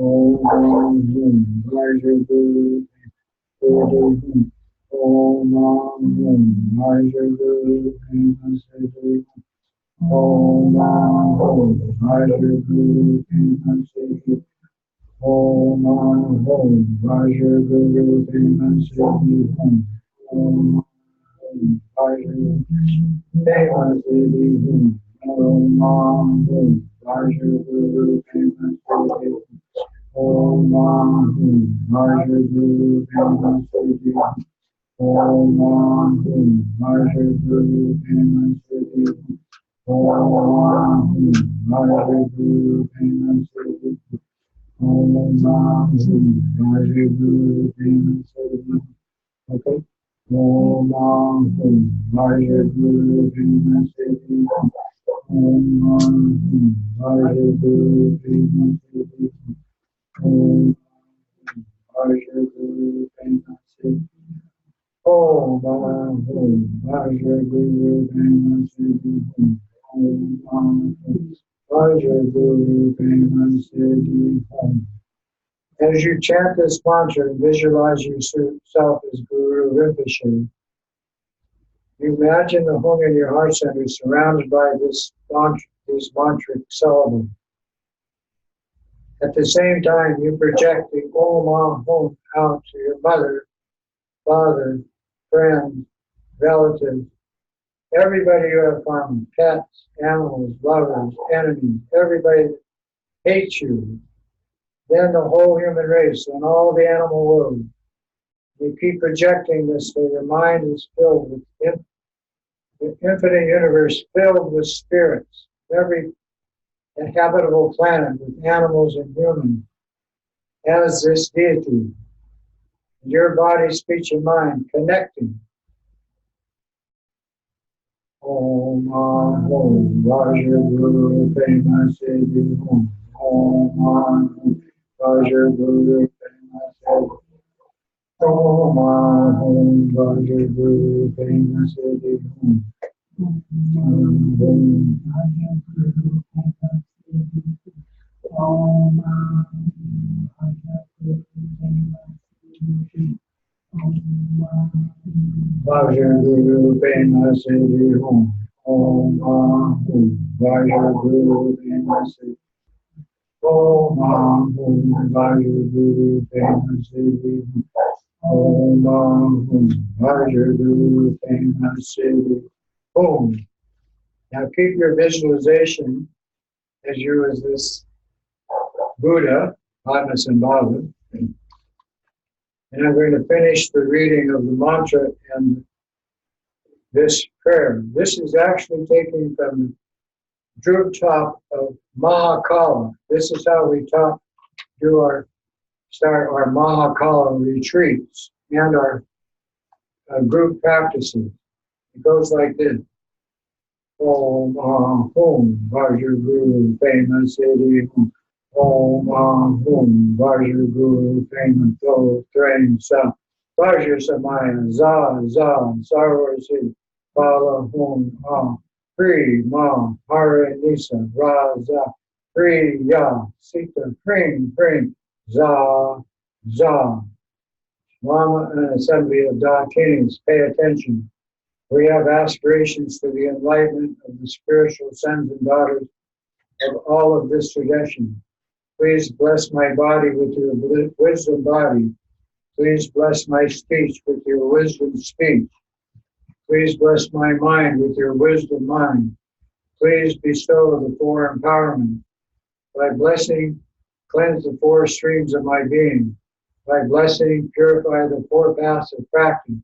Om Hum Vaja Guru Siddhi Hum. Om Hum Vaja Guru Siddhi Hum. Om Vaja Guru Siddhi Om. Hum Vaja Guru Siddhi Hum. Om Vaja Siddhi Hum. Om Vaja Guru Siddhi Om. Vaja Guru Siddhi Om. Vaja Guru Siddhi Om. Vaja Guru Siddhi Om. Vaja Guru Siddhi. Okay. Om. Vaja Guru Siddhi Om. Vaja Guru Siddhi Om. Vaja Guru Siddhi Om. Vaja Guru Siddhi Om. Vaja Guru Siddhi Om. As you chant this mantra, visualize yourself as Guru Rinpoche. You imagine the home in your heart center surrounded by these mantric syllables. At the same time, you project the Om Hum out to your mother, father, friends, relatives, everybody you have found, pets, animals, lovers, enemies, everybody that hates you, then the whole human race and all the animal world. You keep projecting this so your mind is filled with the infinite universe, filled with spirits, every inhabitable planet with animals and humans, as this deity. Your body, speech, and mind connecting. Om Hum Vaja Guru Pema Siddhi Hum. Om Hum Vaja Guru Pema Siddhi Om. Hum Vaja Guru Pema Siddhi Hum. Om Vaja Guru Pema Siddhi Om. Vaja Guru Pema Siddhi Vaja Guru Pema Siddhi Hum. Om Vaja Guru Pema Siddhi Om. Vaja Guru Pema Siddhi Om. Vaja Guru Pema Siddhi Om. Now keep your visualization as you as this Buddha, Padmasambhava. And I'm going to finish the reading of the mantra and this prayer. This is actually taken from the Dhruv top of Mahakala. This is how we start our Mahakala retreats and our group practices. It goes like this. Om Hum Vaja Guru Pema Siddhi Hum. Om Hum Vaja Guru Pema To Train Sa Vaja Samaya Za Sarvasi Pala Hum Pri Ma Hare Nisa Raza Pri Ya Sita Pring Za. Mama and assembly of Dakinis, pay attention. We have aspirations for the enlightenment of the spiritual sons and daughters of all of this tradition. Please bless my body with your wisdom body. Please bless my speech with your wisdom speech. Please bless my mind with your wisdom mind. Please bestow the four empowerment. By blessing, cleanse the four streams of my being. By blessing, purify the four paths of practice.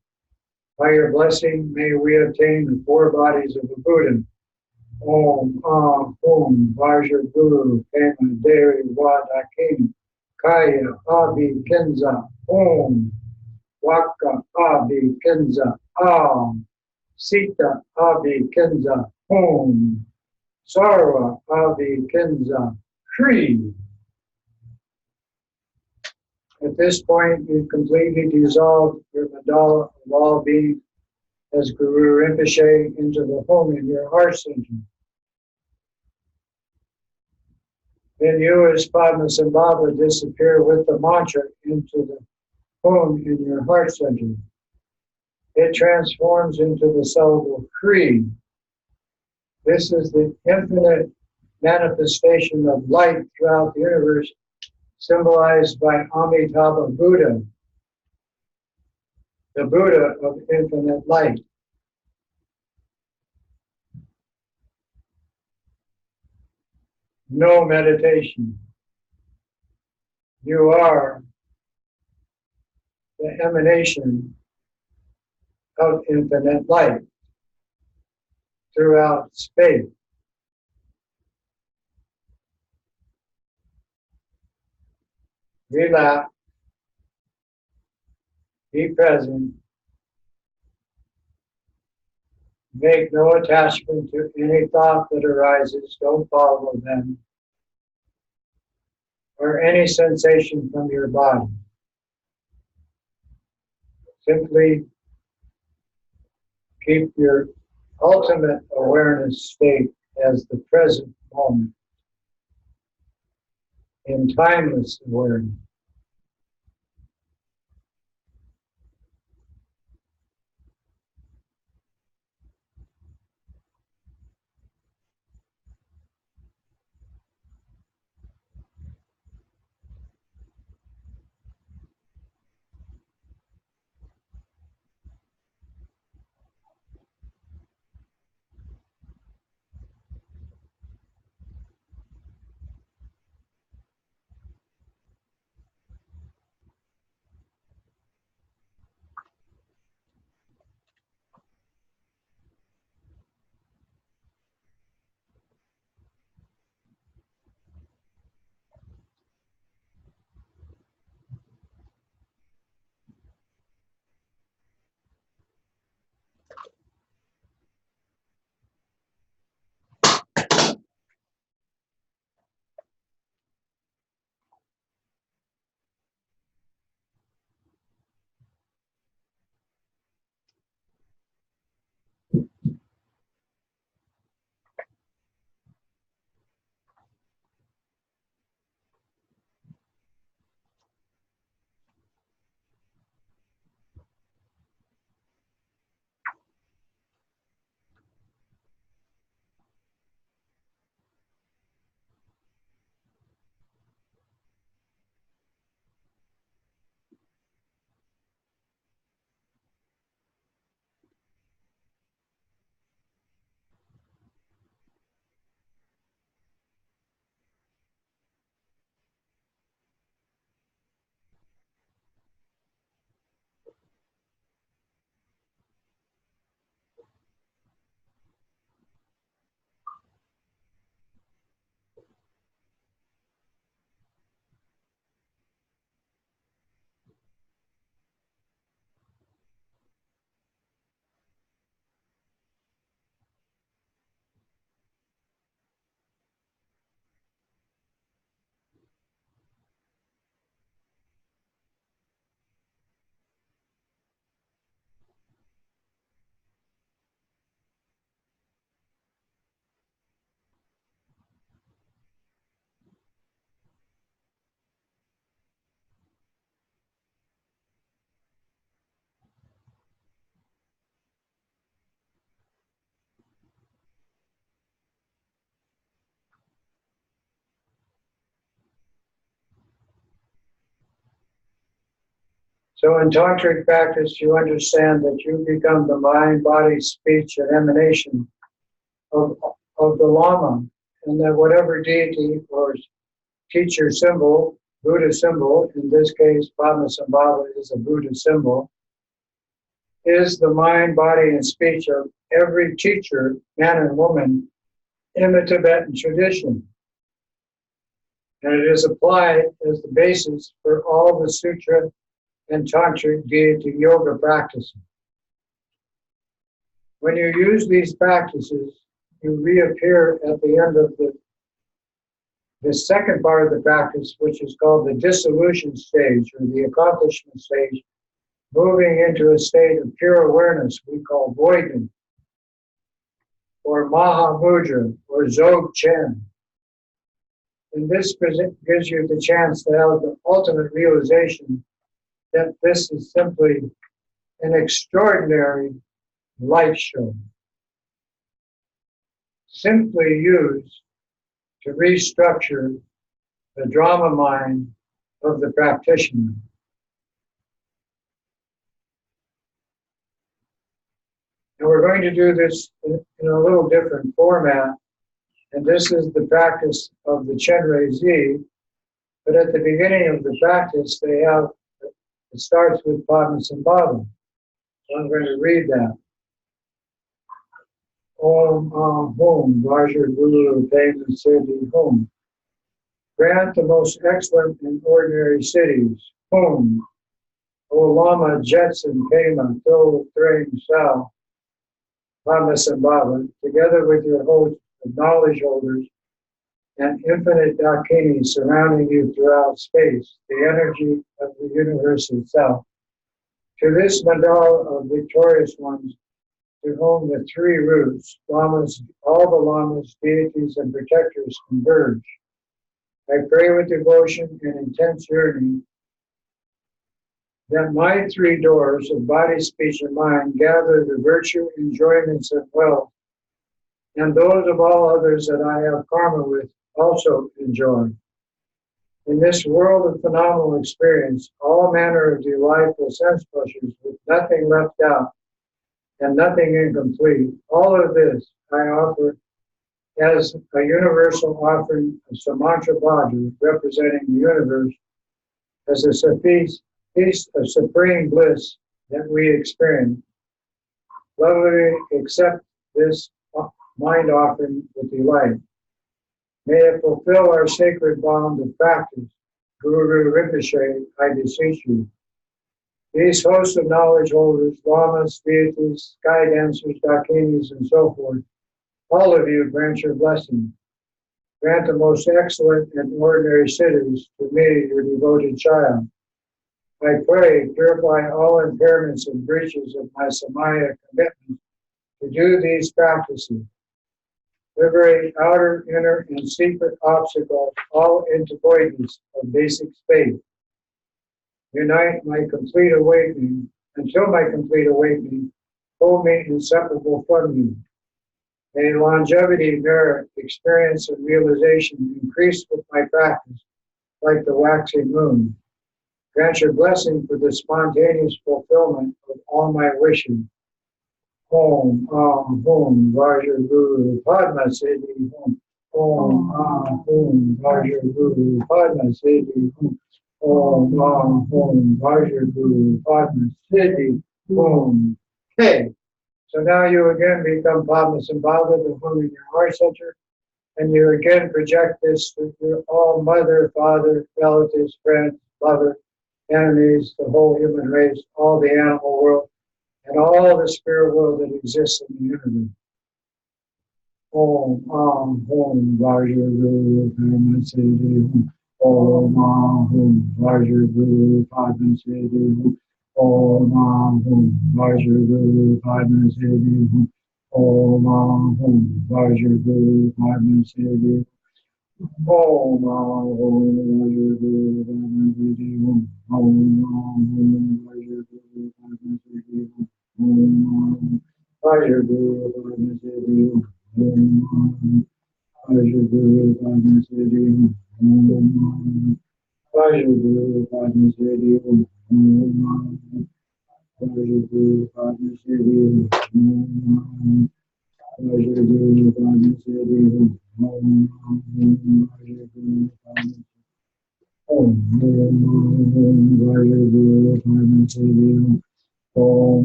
By your blessing, may we obtain the four bodies of the Buddha. Om Hum Vaja Guru Pema Devi Wadakin Kaya Abhi Kinza Om Waka Abhi Kinza Am Sita Abhi Kinza Om Sarva Abhi Kinza Kri. At this point, you've completely dissolved your mandala of all being as Guru Rinpoche into the home in your heart center. Then you, as Padmasambhava, disappear with the mantra into the home in your heart center. It transforms into the syllable Kri. This is the infinite manifestation of light throughout the universe, symbolized by Amitabha Buddha, the Buddha of infinite light. No meditation. You are the emanation of infinite light throughout space. Relax, be present, make no attachment to any thought that arises, don't follow them, or any sensation from your body. Simply keep your ultimate awareness state as the present moment in timeless awareness. So in tantric practice, you understand that you become the mind, body, speech, and emanation of the Lama, and that whatever deity or teacher symbol, Buddha symbol, in this case, Padmasambhava is a Buddha symbol, is the mind, body, and speech of every teacher, man and woman, in the Tibetan tradition. And it is applied as the basis for all the sutra and tantric deity yoga practices. When you use these practices, you reappear at the end of the second part of the practice, which is called the dissolution stage or the accomplishment stage, moving into a state of pure awareness we call voidness, or Mahamudra, or Dzogchen, And this gives you the chance to have the ultimate realization that this is simply an extraordinary light show, simply used to restructure the drama mind of the practitioner. And we're going to do this in a little different format. And this is the practice of the Chenrei Z. But at the beginning of the practice, it starts with Padmasambhava. So I'm going to read that. Om Hum Vajra Guru Pema Siddhi Hum. Grant the most excellent and ordinary cities. Hum. O Lama Jetson Pema To Thring Sao. Padmasambhava, together with your host of knowledge holders and infinite Dakini surrounding you throughout space, the energy of the universe itself. To this mandala of victorious ones, to whom the three roots, lamas, all the lamas, deities, and protectors converge. I pray with devotion and intense yearning that my three doors of body, speech, and mind gather the virtue, enjoyments, and wealth, and those of all others that I have karma with also enjoy. In this world of phenomenal experience, all manner of delightful sense pleasures with nothing left out and nothing incomplete, all of this I offer as a universal offering of Samantra Bhadra, representing the universe as a feast of supreme bliss that we experience. Lovingly accept this mind offering with delight. May it fulfill our sacred bond of practice. Guru Rinpoche, I beseech you. These hosts of knowledge holders, lamas, deities, sky dancers, dakinis, and so forth, all of you grant your blessing. Grant the most excellent and ordinary cities to me, your devoted child. I pray, purify all impairments and breaches of my Samaya commitment to do these practices. Liberate outer, inner, and secret obstacles, all intervoidness of basic faith. Unite my complete awakening, until my complete awakening, hold me inseparable from you. May longevity, merit, experience, and realization increase with my practice, like the waxing moon. Grant your blessing for the spontaneous fulfillment of all my wishes. Om Hum Vajra Guru Padma Siddhi Hum. Om Hum Vajra Guru Padma Siddhi Hum. Om Hum Vajra Guru Padma Siddhi Hum. Okay, so now you again become Padmasambhava, the Hum in your heart center, and you again project this to your all mother, father, relatives, friends, lover, enemies, the whole human race, all the animal world, and all the spirit world that exists in the universe. Om Hum Vajra Guru Padma Siddhi Hum. Om Hum Vajra Guru Padma Siddhi Hum. Om Hum Vajra Guru Padma Siddhi Hum. Om Hum Vajra Guru Padma Siddhi Hum. Om Vajra Guru Padma Siddhi Hum. Om Vajra Guru Padma Siddhi Hum. Om Vajra Guru Padma Siddhi Hum. Om Vajra Guru Padma Siddhi Hum. Om Vajra Guru Padma Siddhi Hum. Om Vajra Guru Padma Siddhi Hum. Om Vajra Guru Padma Siddhi Hum. Om Vajra Guru Padma Om Vajra Guru Padma Siddhi Hum. Om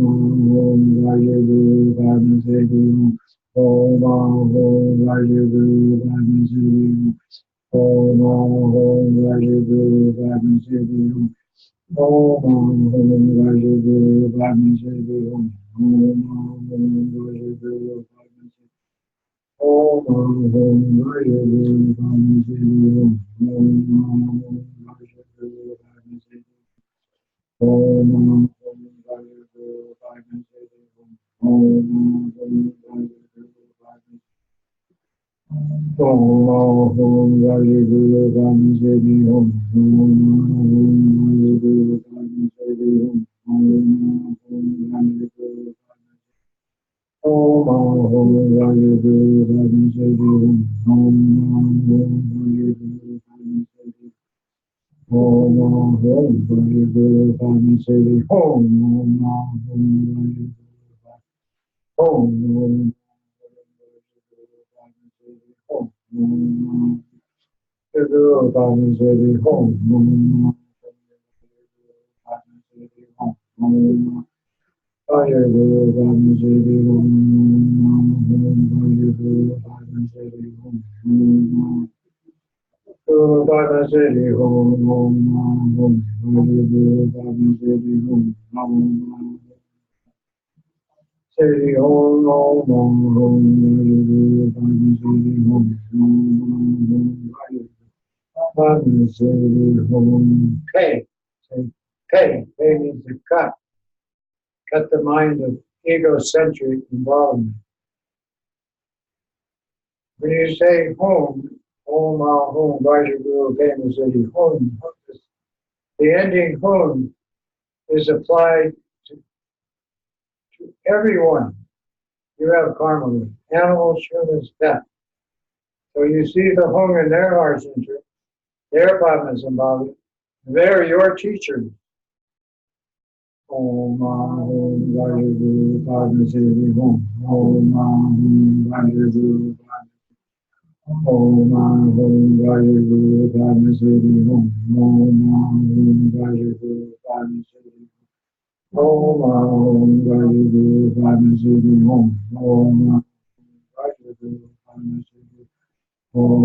Vajra Guru Padma Siddhi Hum. Om Vajra Guru Padma Siddhi Hum. Om Vajra Guru Padma Siddhi Hum. Om Vajra Guru Padma Siddhi Hum. Om Vajra Guru Padma Siddhi Hum. Om Vajra Guru Padma Siddhi Hum. Om Vajra Guru Padma Siddhi Hum. Om Vajra Guru Padma Siddhi Hum. Om Vajra Guru Padma Siddhi Hum. Om Om Om Vajra Guru Vani Sedi Om Om Vajra Guru Vani Sedi Om Om Vajra Guru Om Vajra Guru Vani Sedi Om Om Vajra Guru Vani Sedi Om Vajra Guru Vani Sedi Om Om Om Guru Bani Sedi Hom Fire Guru Bani Sedi Hom Fire Guru Bani Sedi Hom Guru Bani Sedi Hom Fire Guru Bani Sedi Hom Sedi Hom Fire Guru Bani Sedi Hom Bani Sedi Hom Pay. Pay means to cut. Cut the mind of egocentric involvement. When you say home, home, our home, Vajraguru Pema City, home, the ending home is applied to everyone you have karma with, animals, humans, pets. So you see the home in their heart center, their Padmas and Bhavi, they're your teachers. Om Om Vajraguru Padma City, home. Om Om Vajraguru Om Om Vajraguru Padma City Om Om Vajraguru Padma City Om Vajraguru Padma City Om Vajraguru Padma City Om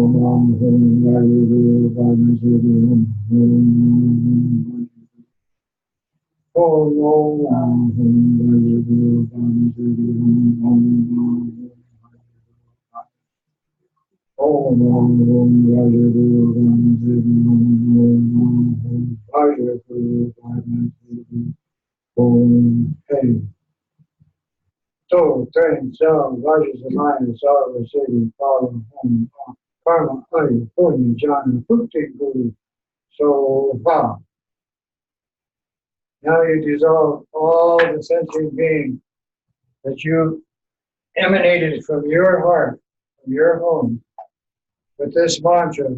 Vajraguru Padma City Om Vajraguru Padma City Om Hey. So, train, cell, Rajas of mind, Sarva City, Father, Home, Karma, Ay, Punya, Jhana, Bhukti, Guru. So, wow. Now you dissolve all the sentient being that you emanated from your heart, from your home. With this mantra,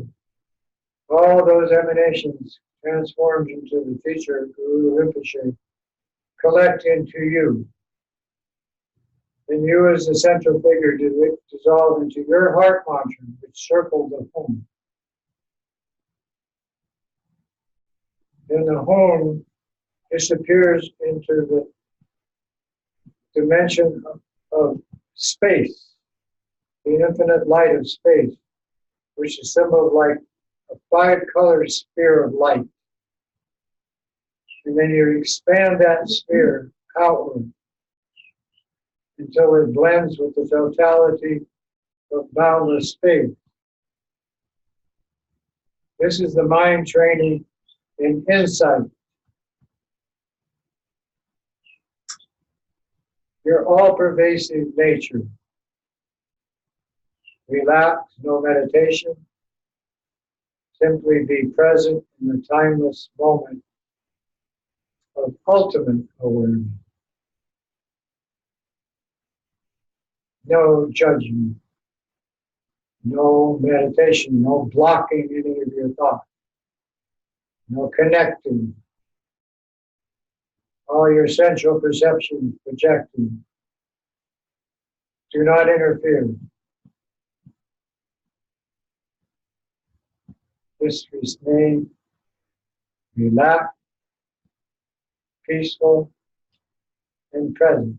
all those emanations transformed into the teacher, Guru Rinpoche, collect into you. And you as the central figure dissolve into your heart mantra, which circled the home. Then the home disappears into the dimension of space, the infinite light of space, which is symbolized like a 5-color sphere of light. And then you expand that sphere outward until it blends with the totality of boundless space. This is the mind training in insight. Your all-pervasive nature. Relax, no meditation. Simply be present in the timeless moment of ultimate awareness. No judgment, no meditation, no blocking any of your thoughts, no connecting. All your sensual perceptions projecting. Do not interfere. Just remain relaxed, peaceful, and present.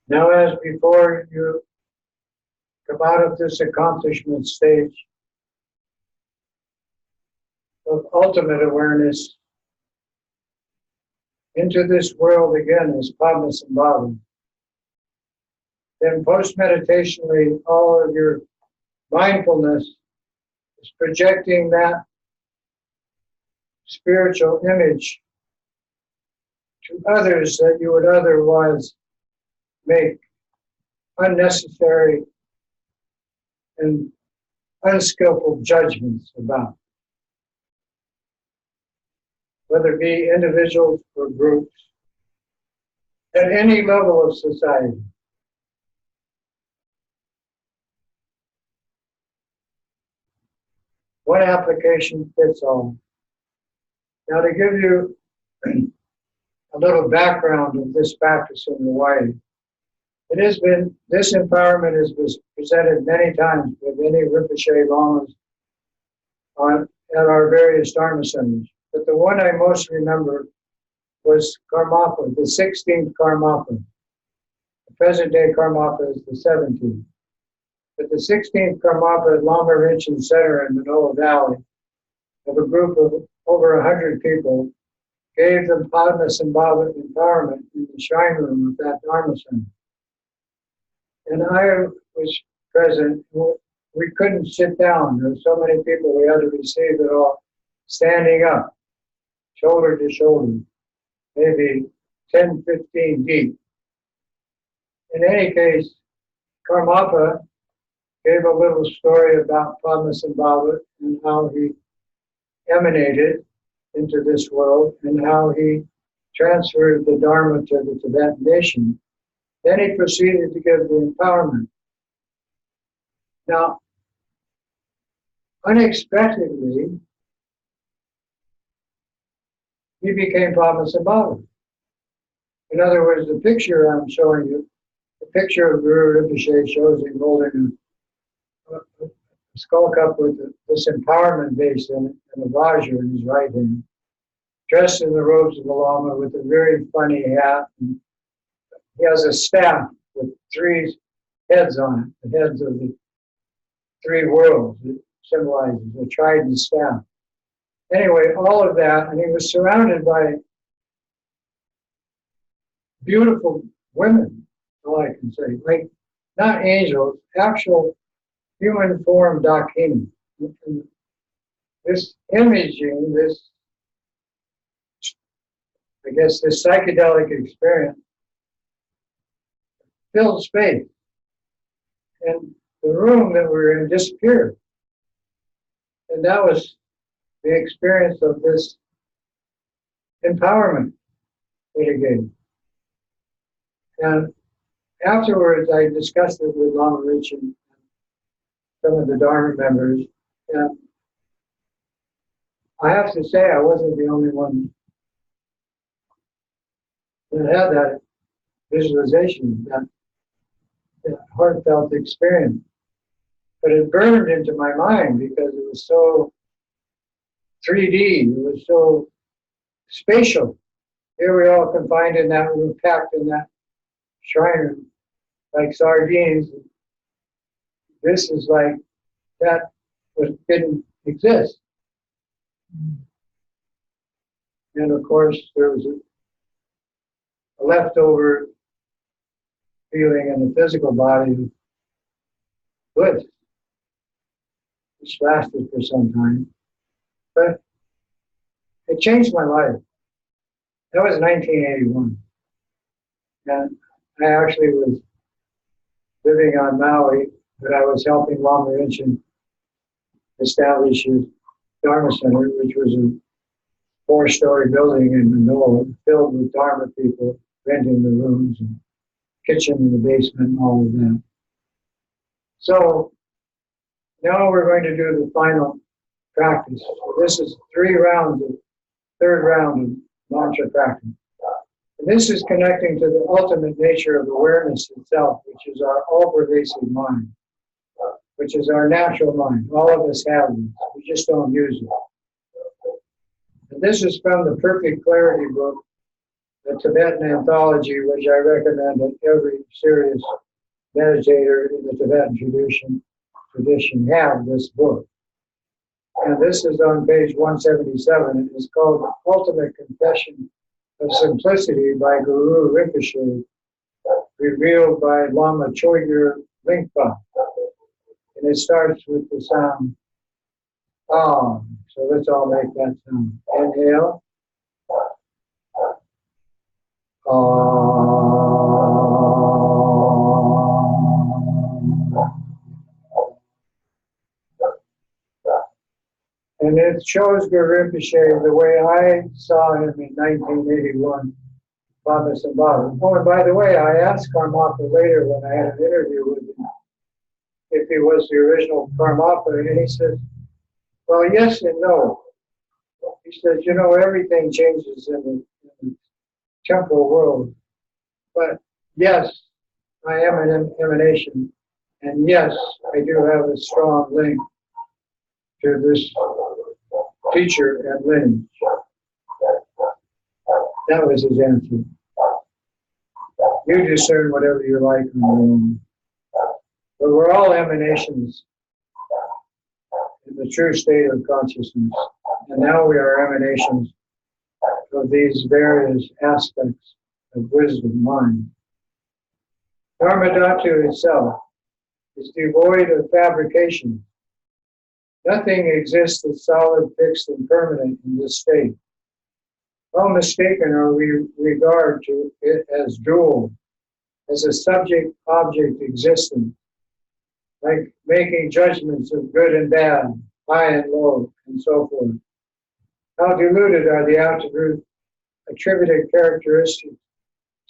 Now, as before, you come out of this accomplishment stage of ultimate awareness into this world again as Padmasambhava. Then post-meditationally, all of your mindfulness is projecting that spiritual image to others that you would otherwise make unnecessary and unskillful judgments about, whether it be individuals or groups, at any level of society. One application fits all. Now, to give you a little background of this practice in Hawaii, it has been, this empowerment has been presented many times with many Rinpoche lamas at our various Dharma centers. But the one I most remember was Karmapa, the 16th Karmapa. The present day Karmapa is the 17th. But the 16th Karmapa at Lama Rinchen Center in Manoa Valley, of a group of over 100 people, gave them Padmasambhava empowerment in the shrine room of that Dharma center. And I was present. We couldn't sit down. There were so many people, we had to receive it all standing up, shoulder to shoulder, maybe 10, 15 deep. In any case, Karmapa gave a little story about Padmasambhava and how he emanated into this world and how he transferred the Dharma to the Tibetan nation. Then he proceeded to give the empowerment. Now, unexpectedly, he became Padmasambhava. In other words, the picture I'm showing you, the picture of Guru Rinpoche shows him holding a skull cup with this empowerment base in it and a vajra in his right hand, dressed in the robes of a lama with a very funny hat. And he has a staff with 3 heads on it, the heads of the 3 worlds. It symbolizes a trident staff. Anyway, all of that, and he was surrounded by beautiful women, all I can say, like not angels, actual human form Dakini. This imaging, this, I guess, this psychedelic experience filled space. And the room that we were in disappeared. And that was the experience of this empowerment that it gave. And afterwards, I discussed it with Lama Rinchen and some of the Dharma members. And I have to say, I wasn't the only one that had that visualization, that heartfelt experience. But it burned into my mind because it was so 3D, it was so spatial. Here we all confined in that room, packed in that shrine room, like sardines. This is like, that didn't exist. And of course, there was a leftover feeling in the physical body of bliss, which lasted for some time. But it changed my life. That was 1981. And I actually was living on Maui, but I was helping Lama Rinchen establish his Dharma Center, which was a 4-story building in Manoa, filled with Dharma people, renting the rooms, and kitchen in the basement, and all of that. So now we're going to do the final practice. This is 3 rounds of, 3rd round of mantra practice. And this is connecting to the ultimate nature of awareness itself, which is our all-pervasive mind, which is our natural mind. All of us have it. We just don't use it. And this is from the Perfect Clarity book a Tibetan anthology, which I recommend that every serious meditator in the Tibetan tradition have this book. And this is on page 177. It is called The Ultimate Confession of Simplicity by Guru Rinpoche, revealed by Lama Chogyur Lingpa. And it starts with the sound Ah. So let's all make that sound. Inhale. And it shows Guru Rinpoche the way I saw him in 1981, Baba Sambhava. Oh, and by the way, I asked Karmapa later when I had an interview with him if he was the original Karmapa, and he said, well, yes and no. He says, you know, everything changes in the temporal world. But yes, I am an emanation. And yes, I do have a strong link to this teacher and lineage. That was his answer. You discern whatever you like on your own. But we're all emanations in the true state of consciousness. And now we are emanations of these various aspects of wisdom, mind. Dharma Dhatu itself is devoid of fabrication. Nothing exists as solid, fixed, and permanent in this state. How mistaken are we regard to it as dual, as a subject-object existence, like making judgments of good and bad, high and low, and so forth. How deluded are the attributed characteristics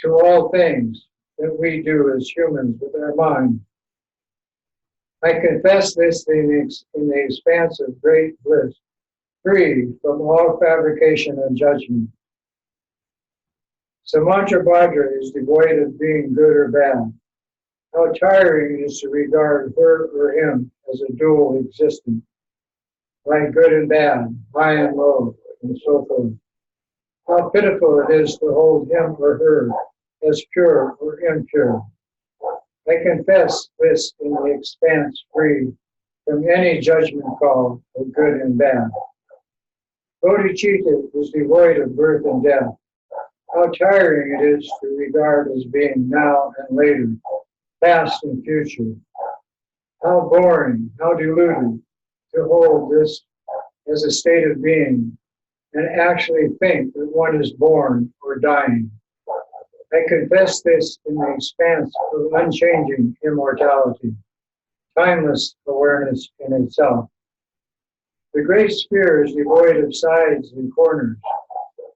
to all things that we do as humans with our mind. I confess this in the expanse of great bliss, free from all fabrication and judgment. Samantrabhadra is devoid of being good or bad. How tiring it is to regard her or him as a dual existence, like good and bad, high and low, and so forth. How pitiful it is to hold him or her as pure or impure. I confess this in the expanse free from any judgment call of good and bad. Bodhicitta is devoid of birth and death. How tiring it is to regard as being now and later, past and future. How boring, how deluded to hold this as a state of being and actually think that one is born or dying. I confess this in the expanse of unchanging immortality, timeless awareness in itself. The great sphere is devoid of sides and corners.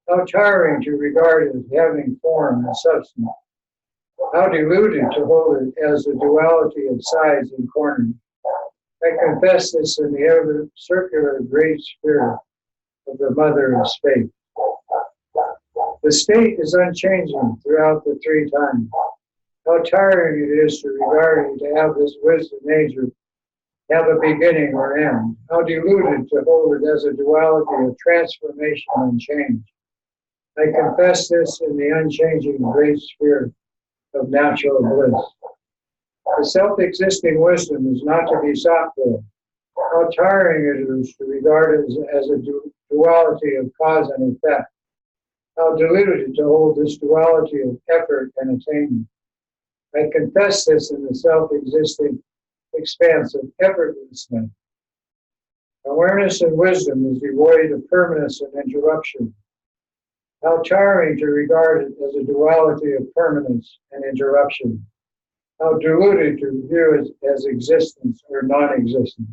How tiring to regard it as having form and substance. How deluded to hold it as the duality of sides and corners. I confess this in the ever circular great sphere of the mother of space. The state is unchanging throughout the three times. How tiring it is to regard it to have this wisdom nature have a beginning or end. How deluded to hold it as a duality of transformation and change. I confess this in the unchanging great sphere of natural bliss. The self-existing wisdom is not to be sought for. How tiring it is to regard it as a duality of cause and effect. How deluded to hold this duality of effort and attainment. I confess this in the self-existing expanse of effortlessness. Awareness and wisdom is devoid of permanence and interruption. How tiring to regard it as a duality of permanence and interruption. How deluded to view it as existence or non-existence.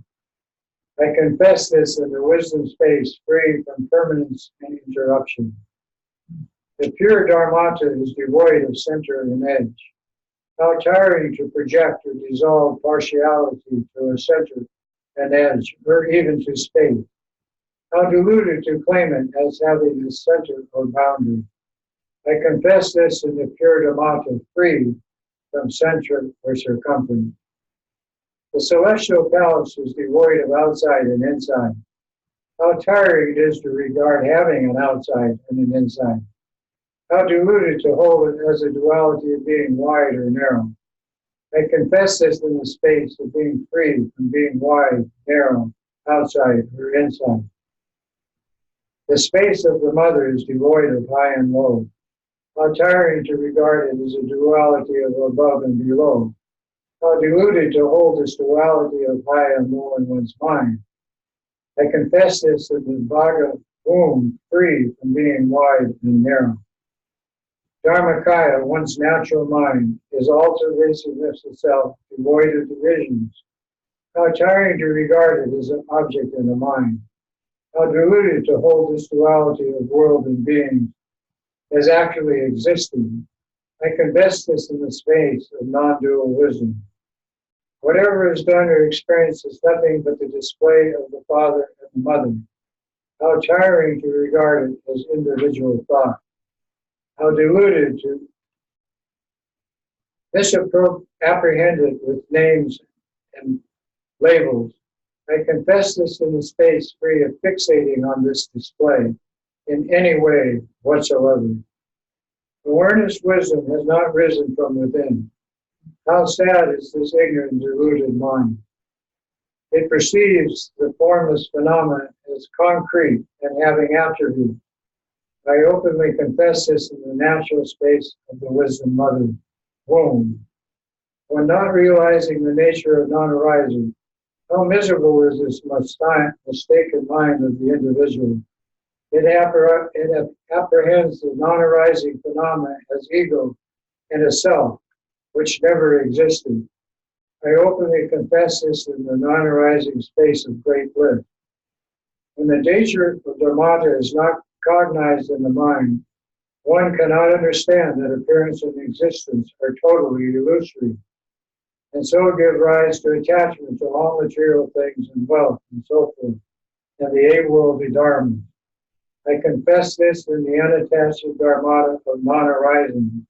I confess this in the wisdom space free from permanence and interruption. The pure Dharmata is devoid of center and edge. How tiring to project or dissolve partiality to a center and edge, or even to space. How deluded to claim it as having a center or boundary. I confess this in the pure Dharmata, free from center or circumference. The celestial palace is devoid of outside and inside. How tiring it is to regard having an outside and an inside. How deluded to hold it as a duality of being wide or narrow. I confess this in the space of being free from being wide, narrow, outside, or inside. The space of the mother is devoid of high and low. How tiring to regard it as a duality of above and below. How deluded to hold this duality of high and low in one's mind. I confess this in the Bhagavad womb, free from being wide and narrow. Dharmakaya, one's natural mind, is all pervasiveness itself, devoid of divisions. How tiring to regard it as an object in the mind. How deluded to hold this duality of world and being as actually existing. I confess this in the space of non-dual wisdom. Whatever is done or experienced is nothing but the display of the father and the mother. How tiring to regard it as individual thought. How deluded to misapprehend it with names and labels. I confess this in the space free of fixating on this display in any way whatsoever. Awareness wisdom has not risen from within. How sad is this ignorant, deluded mind. It perceives the formless phenomena as concrete and having attribute. I openly confess this in the natural space of the wisdom mother womb. When not realizing the nature of non-arising, how miserable is this mistaken mind of the individual. It apprehends the non-arising phenomena as ego and a self, which never existed. I openly confess this in the non-arising space of great bliss. When the nature of dharmata is not cognized in the mind, one cannot understand that appearance and existence are totally illusory, and so give rise to attachment to all material things and wealth and so forth, and the eight-worldly dharma. I confess this in the unattached dharmata of non-arising.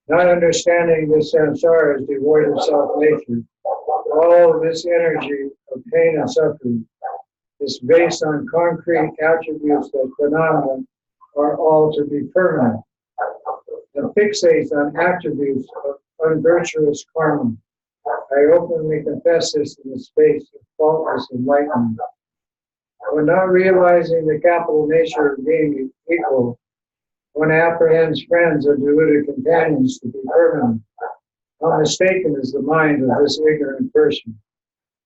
Not understanding this samsara is devoid of self-nature. All of this energy of pain and suffering is based on concrete attributes that phenomena are all to be permanent, and fixates on attributes of unvirtuous karma. I openly confess this in the space of faultless enlightenment. When not realizing the capital nature of being equal, one apprehends friends or deluded companions to be permanent. How mistaken is the mind of this ignorant person.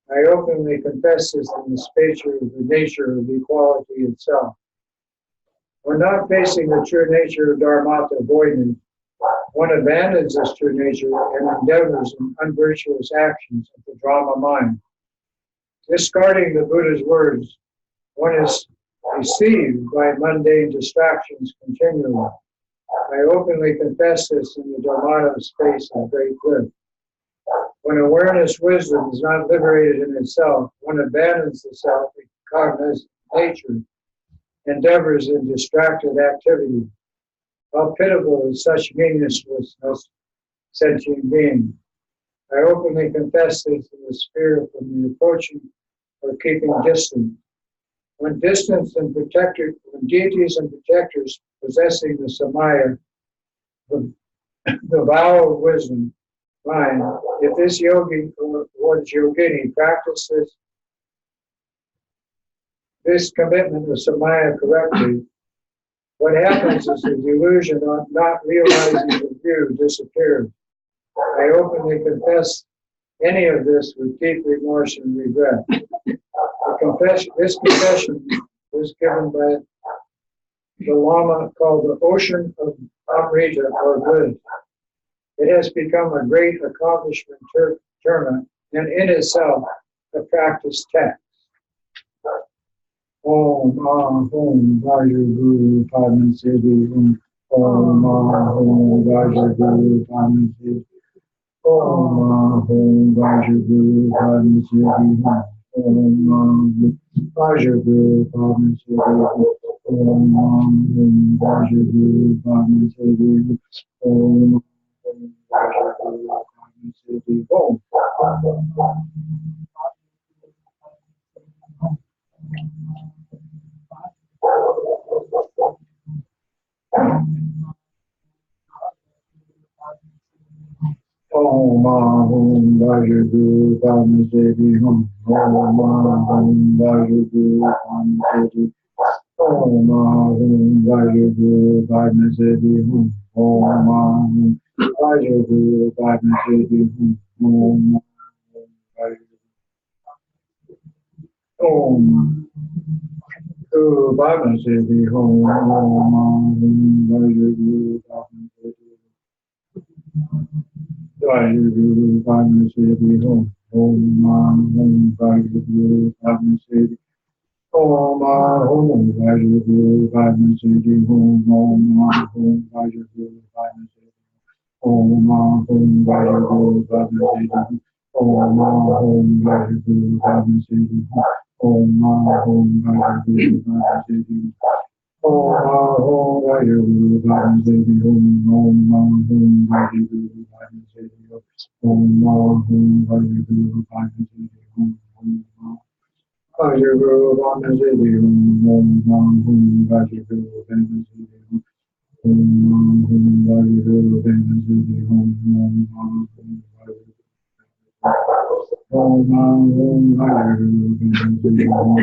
I openly confess this in the space of the nature of equality itself. When not facing the true nature of dharmata voidness, one abandons this true nature and endeavors in unvirtuous actions of the drama mind. Discarding the Buddha's words, one is deceived by mundane distractions continually. I openly confess this in the dharmata space of great bliss. When awareness wisdom is not liberated in itself, one abandons the self, cognizant nature, endeavors in distracted activity. How pitiable is such meaninglessness, sentient being. I openly confess this in the spirit from the approaching or keeping distance. When deities and protectors possessing the samaya, the vow of wisdom, mind, if this yogi or one's yogini practices this commitment of samaya correctly, what happens is the delusion of not realizing the view disappears. I openly confess any of this with deep remorse and regret. This confession was given by the Lama called the Ocean of Amrita or Bliss. It has become a great accomplishment terma and in itself a practice text. Om Ahum Vajraguru Padma Siddhi Om Ahum Vajraguru Padma Siddhi Om Ahum Vajraguru Padma Siddhi Om Ahum Vajraguru Padma Siddhi Om Ahum Vajraguru Padma Siddhi Om Ahum Vajraguru Padma Siddhi Om Om Ahum Vajragu Padmaseri Hum. Om Ahum Vajragu Padmaseri. Om Ahum Vajragu Padmaseri Hum. Om Ahum Vajragu Padmaseri Hum. Om Ahum Vajragu. Om Padmaseri Hum. Om Ahum Vajragu Padmaseri. Vajragu Padmaseri Hum. Om Ahum Vajragu Padmaseri. Om Ahum Vajragu Padmaseri Hum. Om Ahum Vajragu Padmaseri. Om Ahum Vajragu Padmaseri. Om Ahum Vajragu Padmaseri. Om Ahum Vajragu Padmaseri. Om Ahum Vajragu Padmaseri. Om Ahum Vajragu Padmaseri. Om Ahum Vajragu Padmaseri. Vajragu Padmaseri. Om Ahum Vajragu Padmaseri. Om Ahum Vajragu Padmaseri. Om Ahum Vajragu. Om Ahum Vajragu Padmaseri. Om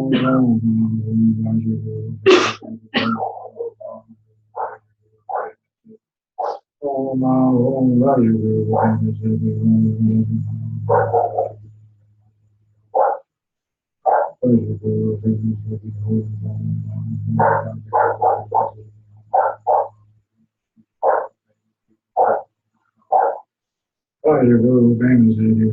Ahum Vajragu. Om Ahum Vajragu Padmaseri. Om Ahum Vajragu Padmaseri. Om Ahum Vajragu Padmaseri. Om Ahum Vajragu Padmaseri. Vajragu Padmaseri.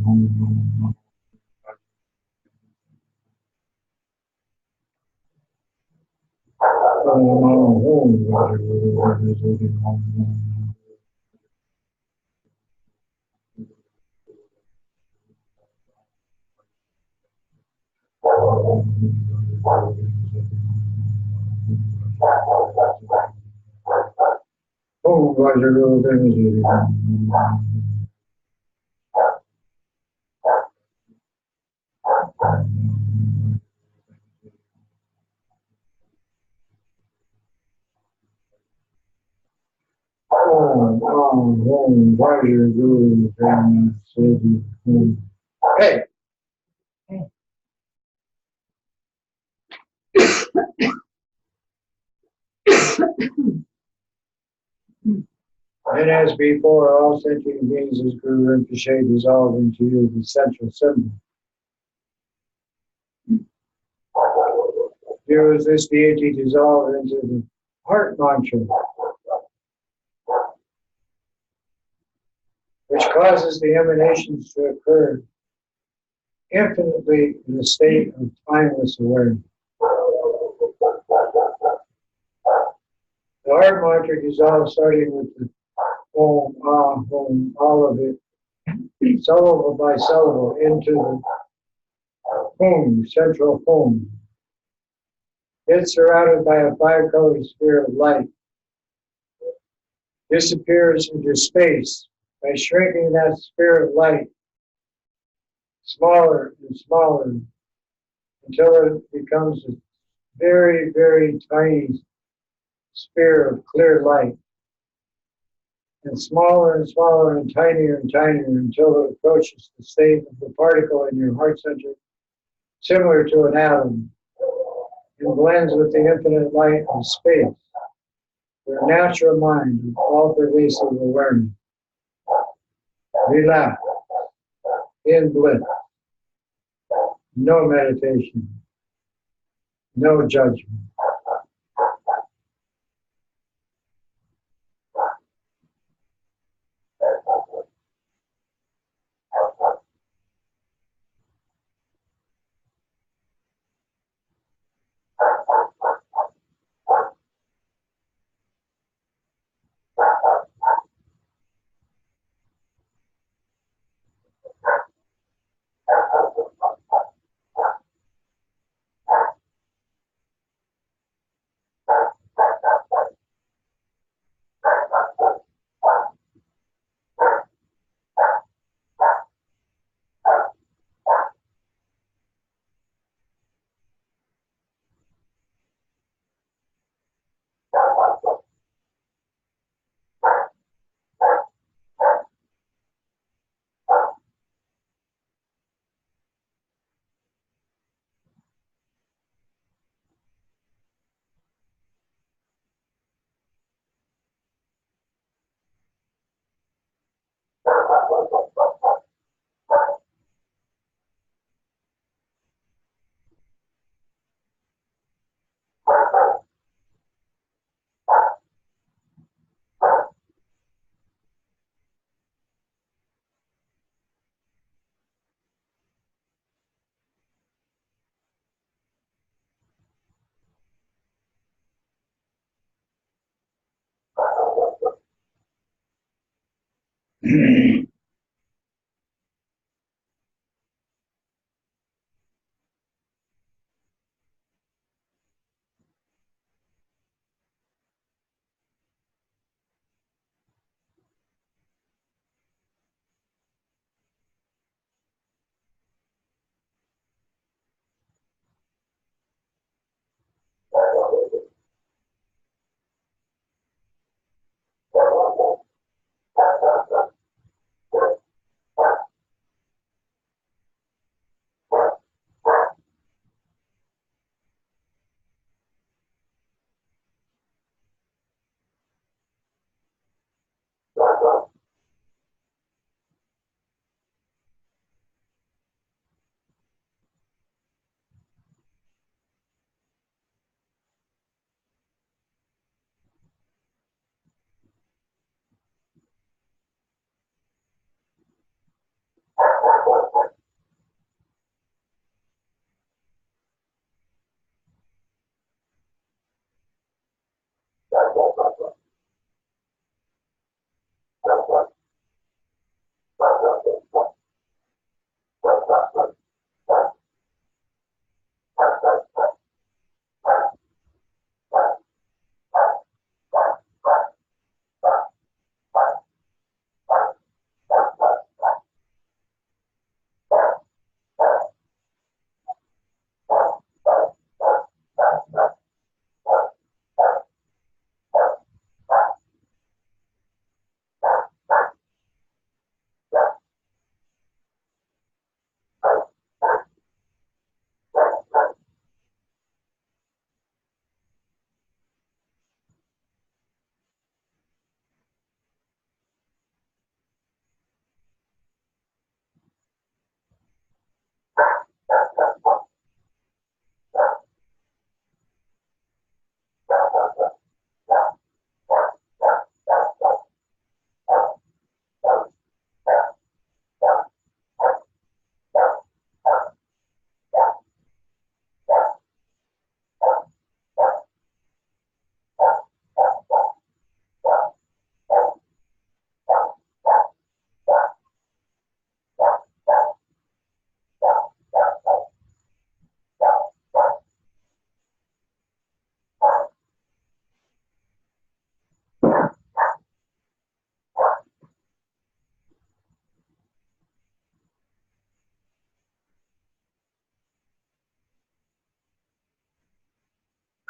Om Ahum Vajragu Padmaseri. Om Vajragu Padmaseri. Om Ahum Vajragu Padmaseri. Hey! And as before, all sentient beings as Guru Rinpoche dissolve into you, the central symbol. You as this deity dissolve into the heart mantra, which causes the emanations to occur infinitely in a state of timeless awareness. The heart mantra dissolves starting with the Om, Ahum, all of it, syllable by syllable, into the Hum, central Hum. It's surrounded by a five-colored sphere of light. Disappears into space by shrinking that sphere of light smaller and smaller until it becomes a very, very tiny sphere of clear light. And smaller and smaller and tinier until it approaches the state of the particle in your heart center, similar to an atom, and blends with the infinite light of space, your natural mind of all-pervasive awareness. Relax, in bliss, no meditation, no judgment.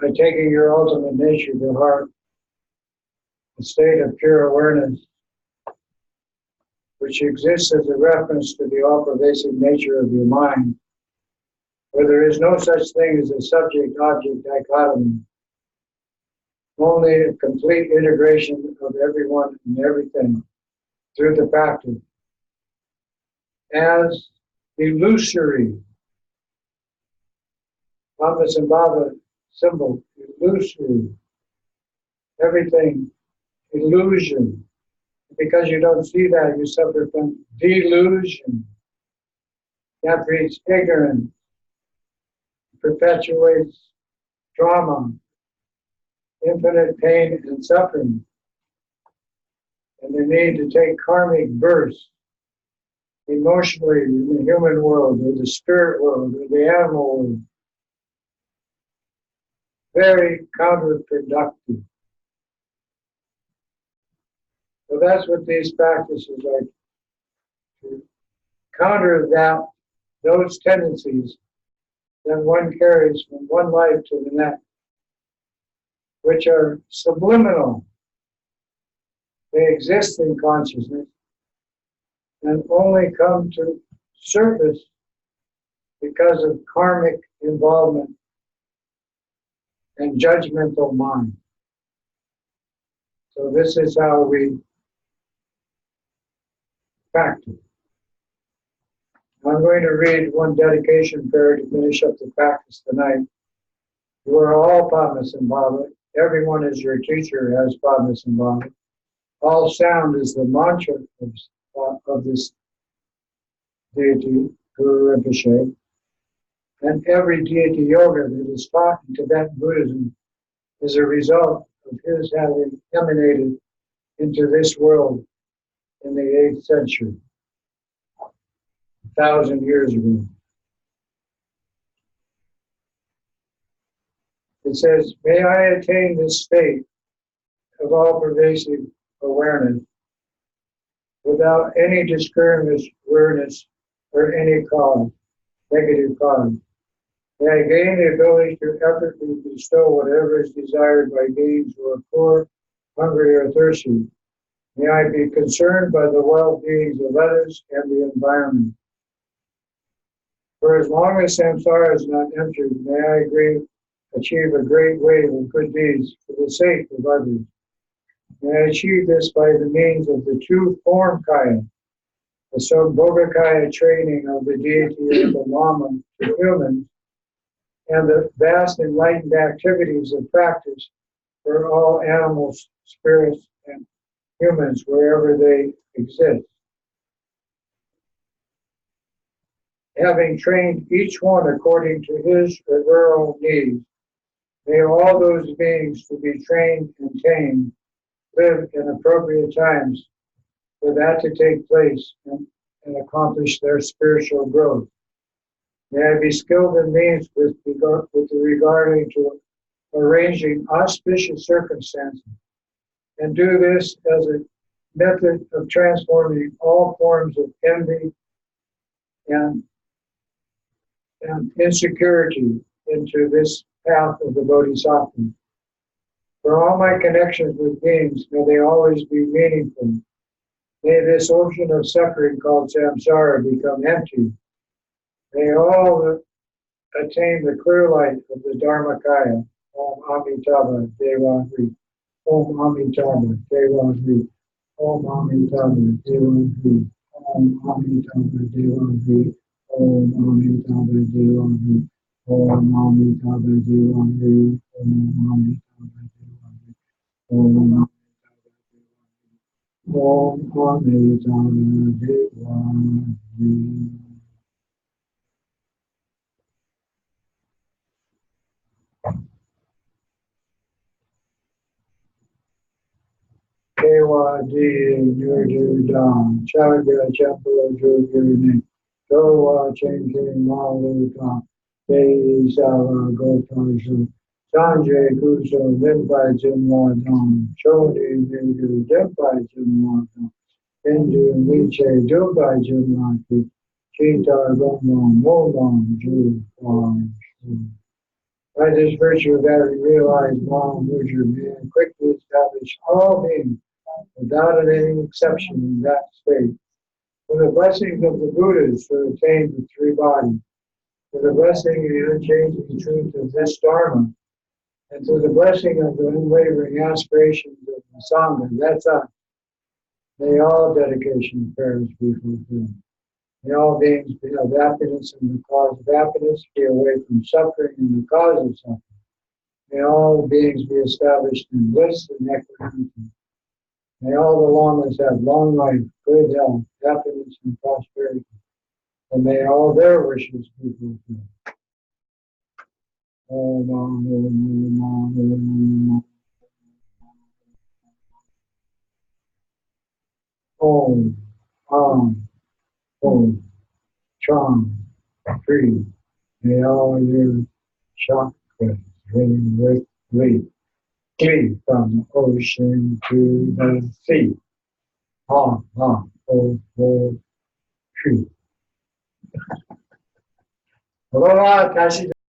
By taking your ultimate nature to heart, a state of pure awareness, which exists as a reference to the all-pervasive nature of your mind, where there is no such thing as a subject-object dichotomy, only a complete integration of everyone and everything through the practice. As illusory, Baba symbol, illusory, everything, illusion. Because you don't see that, you suffer from delusion. That breeds ignorance, perpetuates trauma, infinite pain and suffering, and the need to take karmic births emotionally in the human world, or the spirit world, or the animal world. Very counterproductive. So that's what these practices are, to counter those tendencies that one carries from one life to the next, which are subliminal. They exist in consciousness and only come to surface because of karmic involvement and judgmental mind. So this is how we practice. I'm going to read one dedication prayer to finish up the practice tonight. You are all Padmasambhava. Everyone is your teacher as Padmasambhava. All sound is the mantra of this deity, Guru Rinpoche. And every deity yoga that is taught in Tibetan Buddhism is a result of his having emanated into this world in the 8th century, 1,000 years ago. It says, may I attain this state of all-pervasive awareness without any discouragement, awareness, or any cause, negative cause. May I gain the ability to effortlessly bestow whatever is desired by beings who are poor, hungry, or thirsty. May I be concerned by the well-being of others and the environment. For as long as samsara is not entered, may I achieve a great wave of good deeds for the sake of others. May I achieve this by the means of the two form kaya, the Sambhogakaya training of the deity of the Lama to humans, and the vast enlightened activities of practice for all animals, spirits, and humans wherever they exist. Having trained each one according to his or her own needs, may all those beings to be trained and tamed live in appropriate times for that to take place and accomplish their spiritual growth. May I be skilled in means with regarding to arranging auspicious circumstances, and do this as a method of transforming all forms of envy and insecurity into this path of the Bodhisattva. For all my connections with beings, may they always be meaningful. May this ocean of suffering called samsara become empty. May all attain the clear light of the Dharmakaya. Om Amitabha Deva Hri. Om Amitabha Deva Hri. Om Amitabha Deva Hri. Om Amitabha Deva Hri. Om Amitabha Deva Hri. Om Amitabha Deva Hri. Om Amitabha Deva Hri. Om Amitabha Deva Hri. Dewa Di Nurdu Dam, Chaga Chapula Jugurni, Dowa Chenki Malu Dam, Dei Sava Gotashu, Sanjay Kuso, Limpai Jimwa Dam, Chodi Nurdu, Dimpai Jimwa Dam, Hindu Niche, Dubai Jimwa Ki, Chitar Gomon, Molon, Ju, by this virtue of having realized Mom Mujur, man quickly established all beings without any exception in that state. For the blessings of the Buddhas who attained the three bodies, for the blessing of the unchanging truth of this Dharma, and for the blessing of the unwavering aspirations of the Sangha, that's us. May all dedication and prayers be fulfilled. May all beings have happiness in the cause of happiness, be away from suffering in the cause of suffering. May all beings be established in bliss and equanimity. May all the lamas have long life, good health, happiness, and prosperity. And may all their wishes be fulfilled. Om Om Om Om Om Om Om Chang Free. May all your chakras ring with glee from the ocean to the sea. Ha ha ho ho tree. Aloha, Tashi.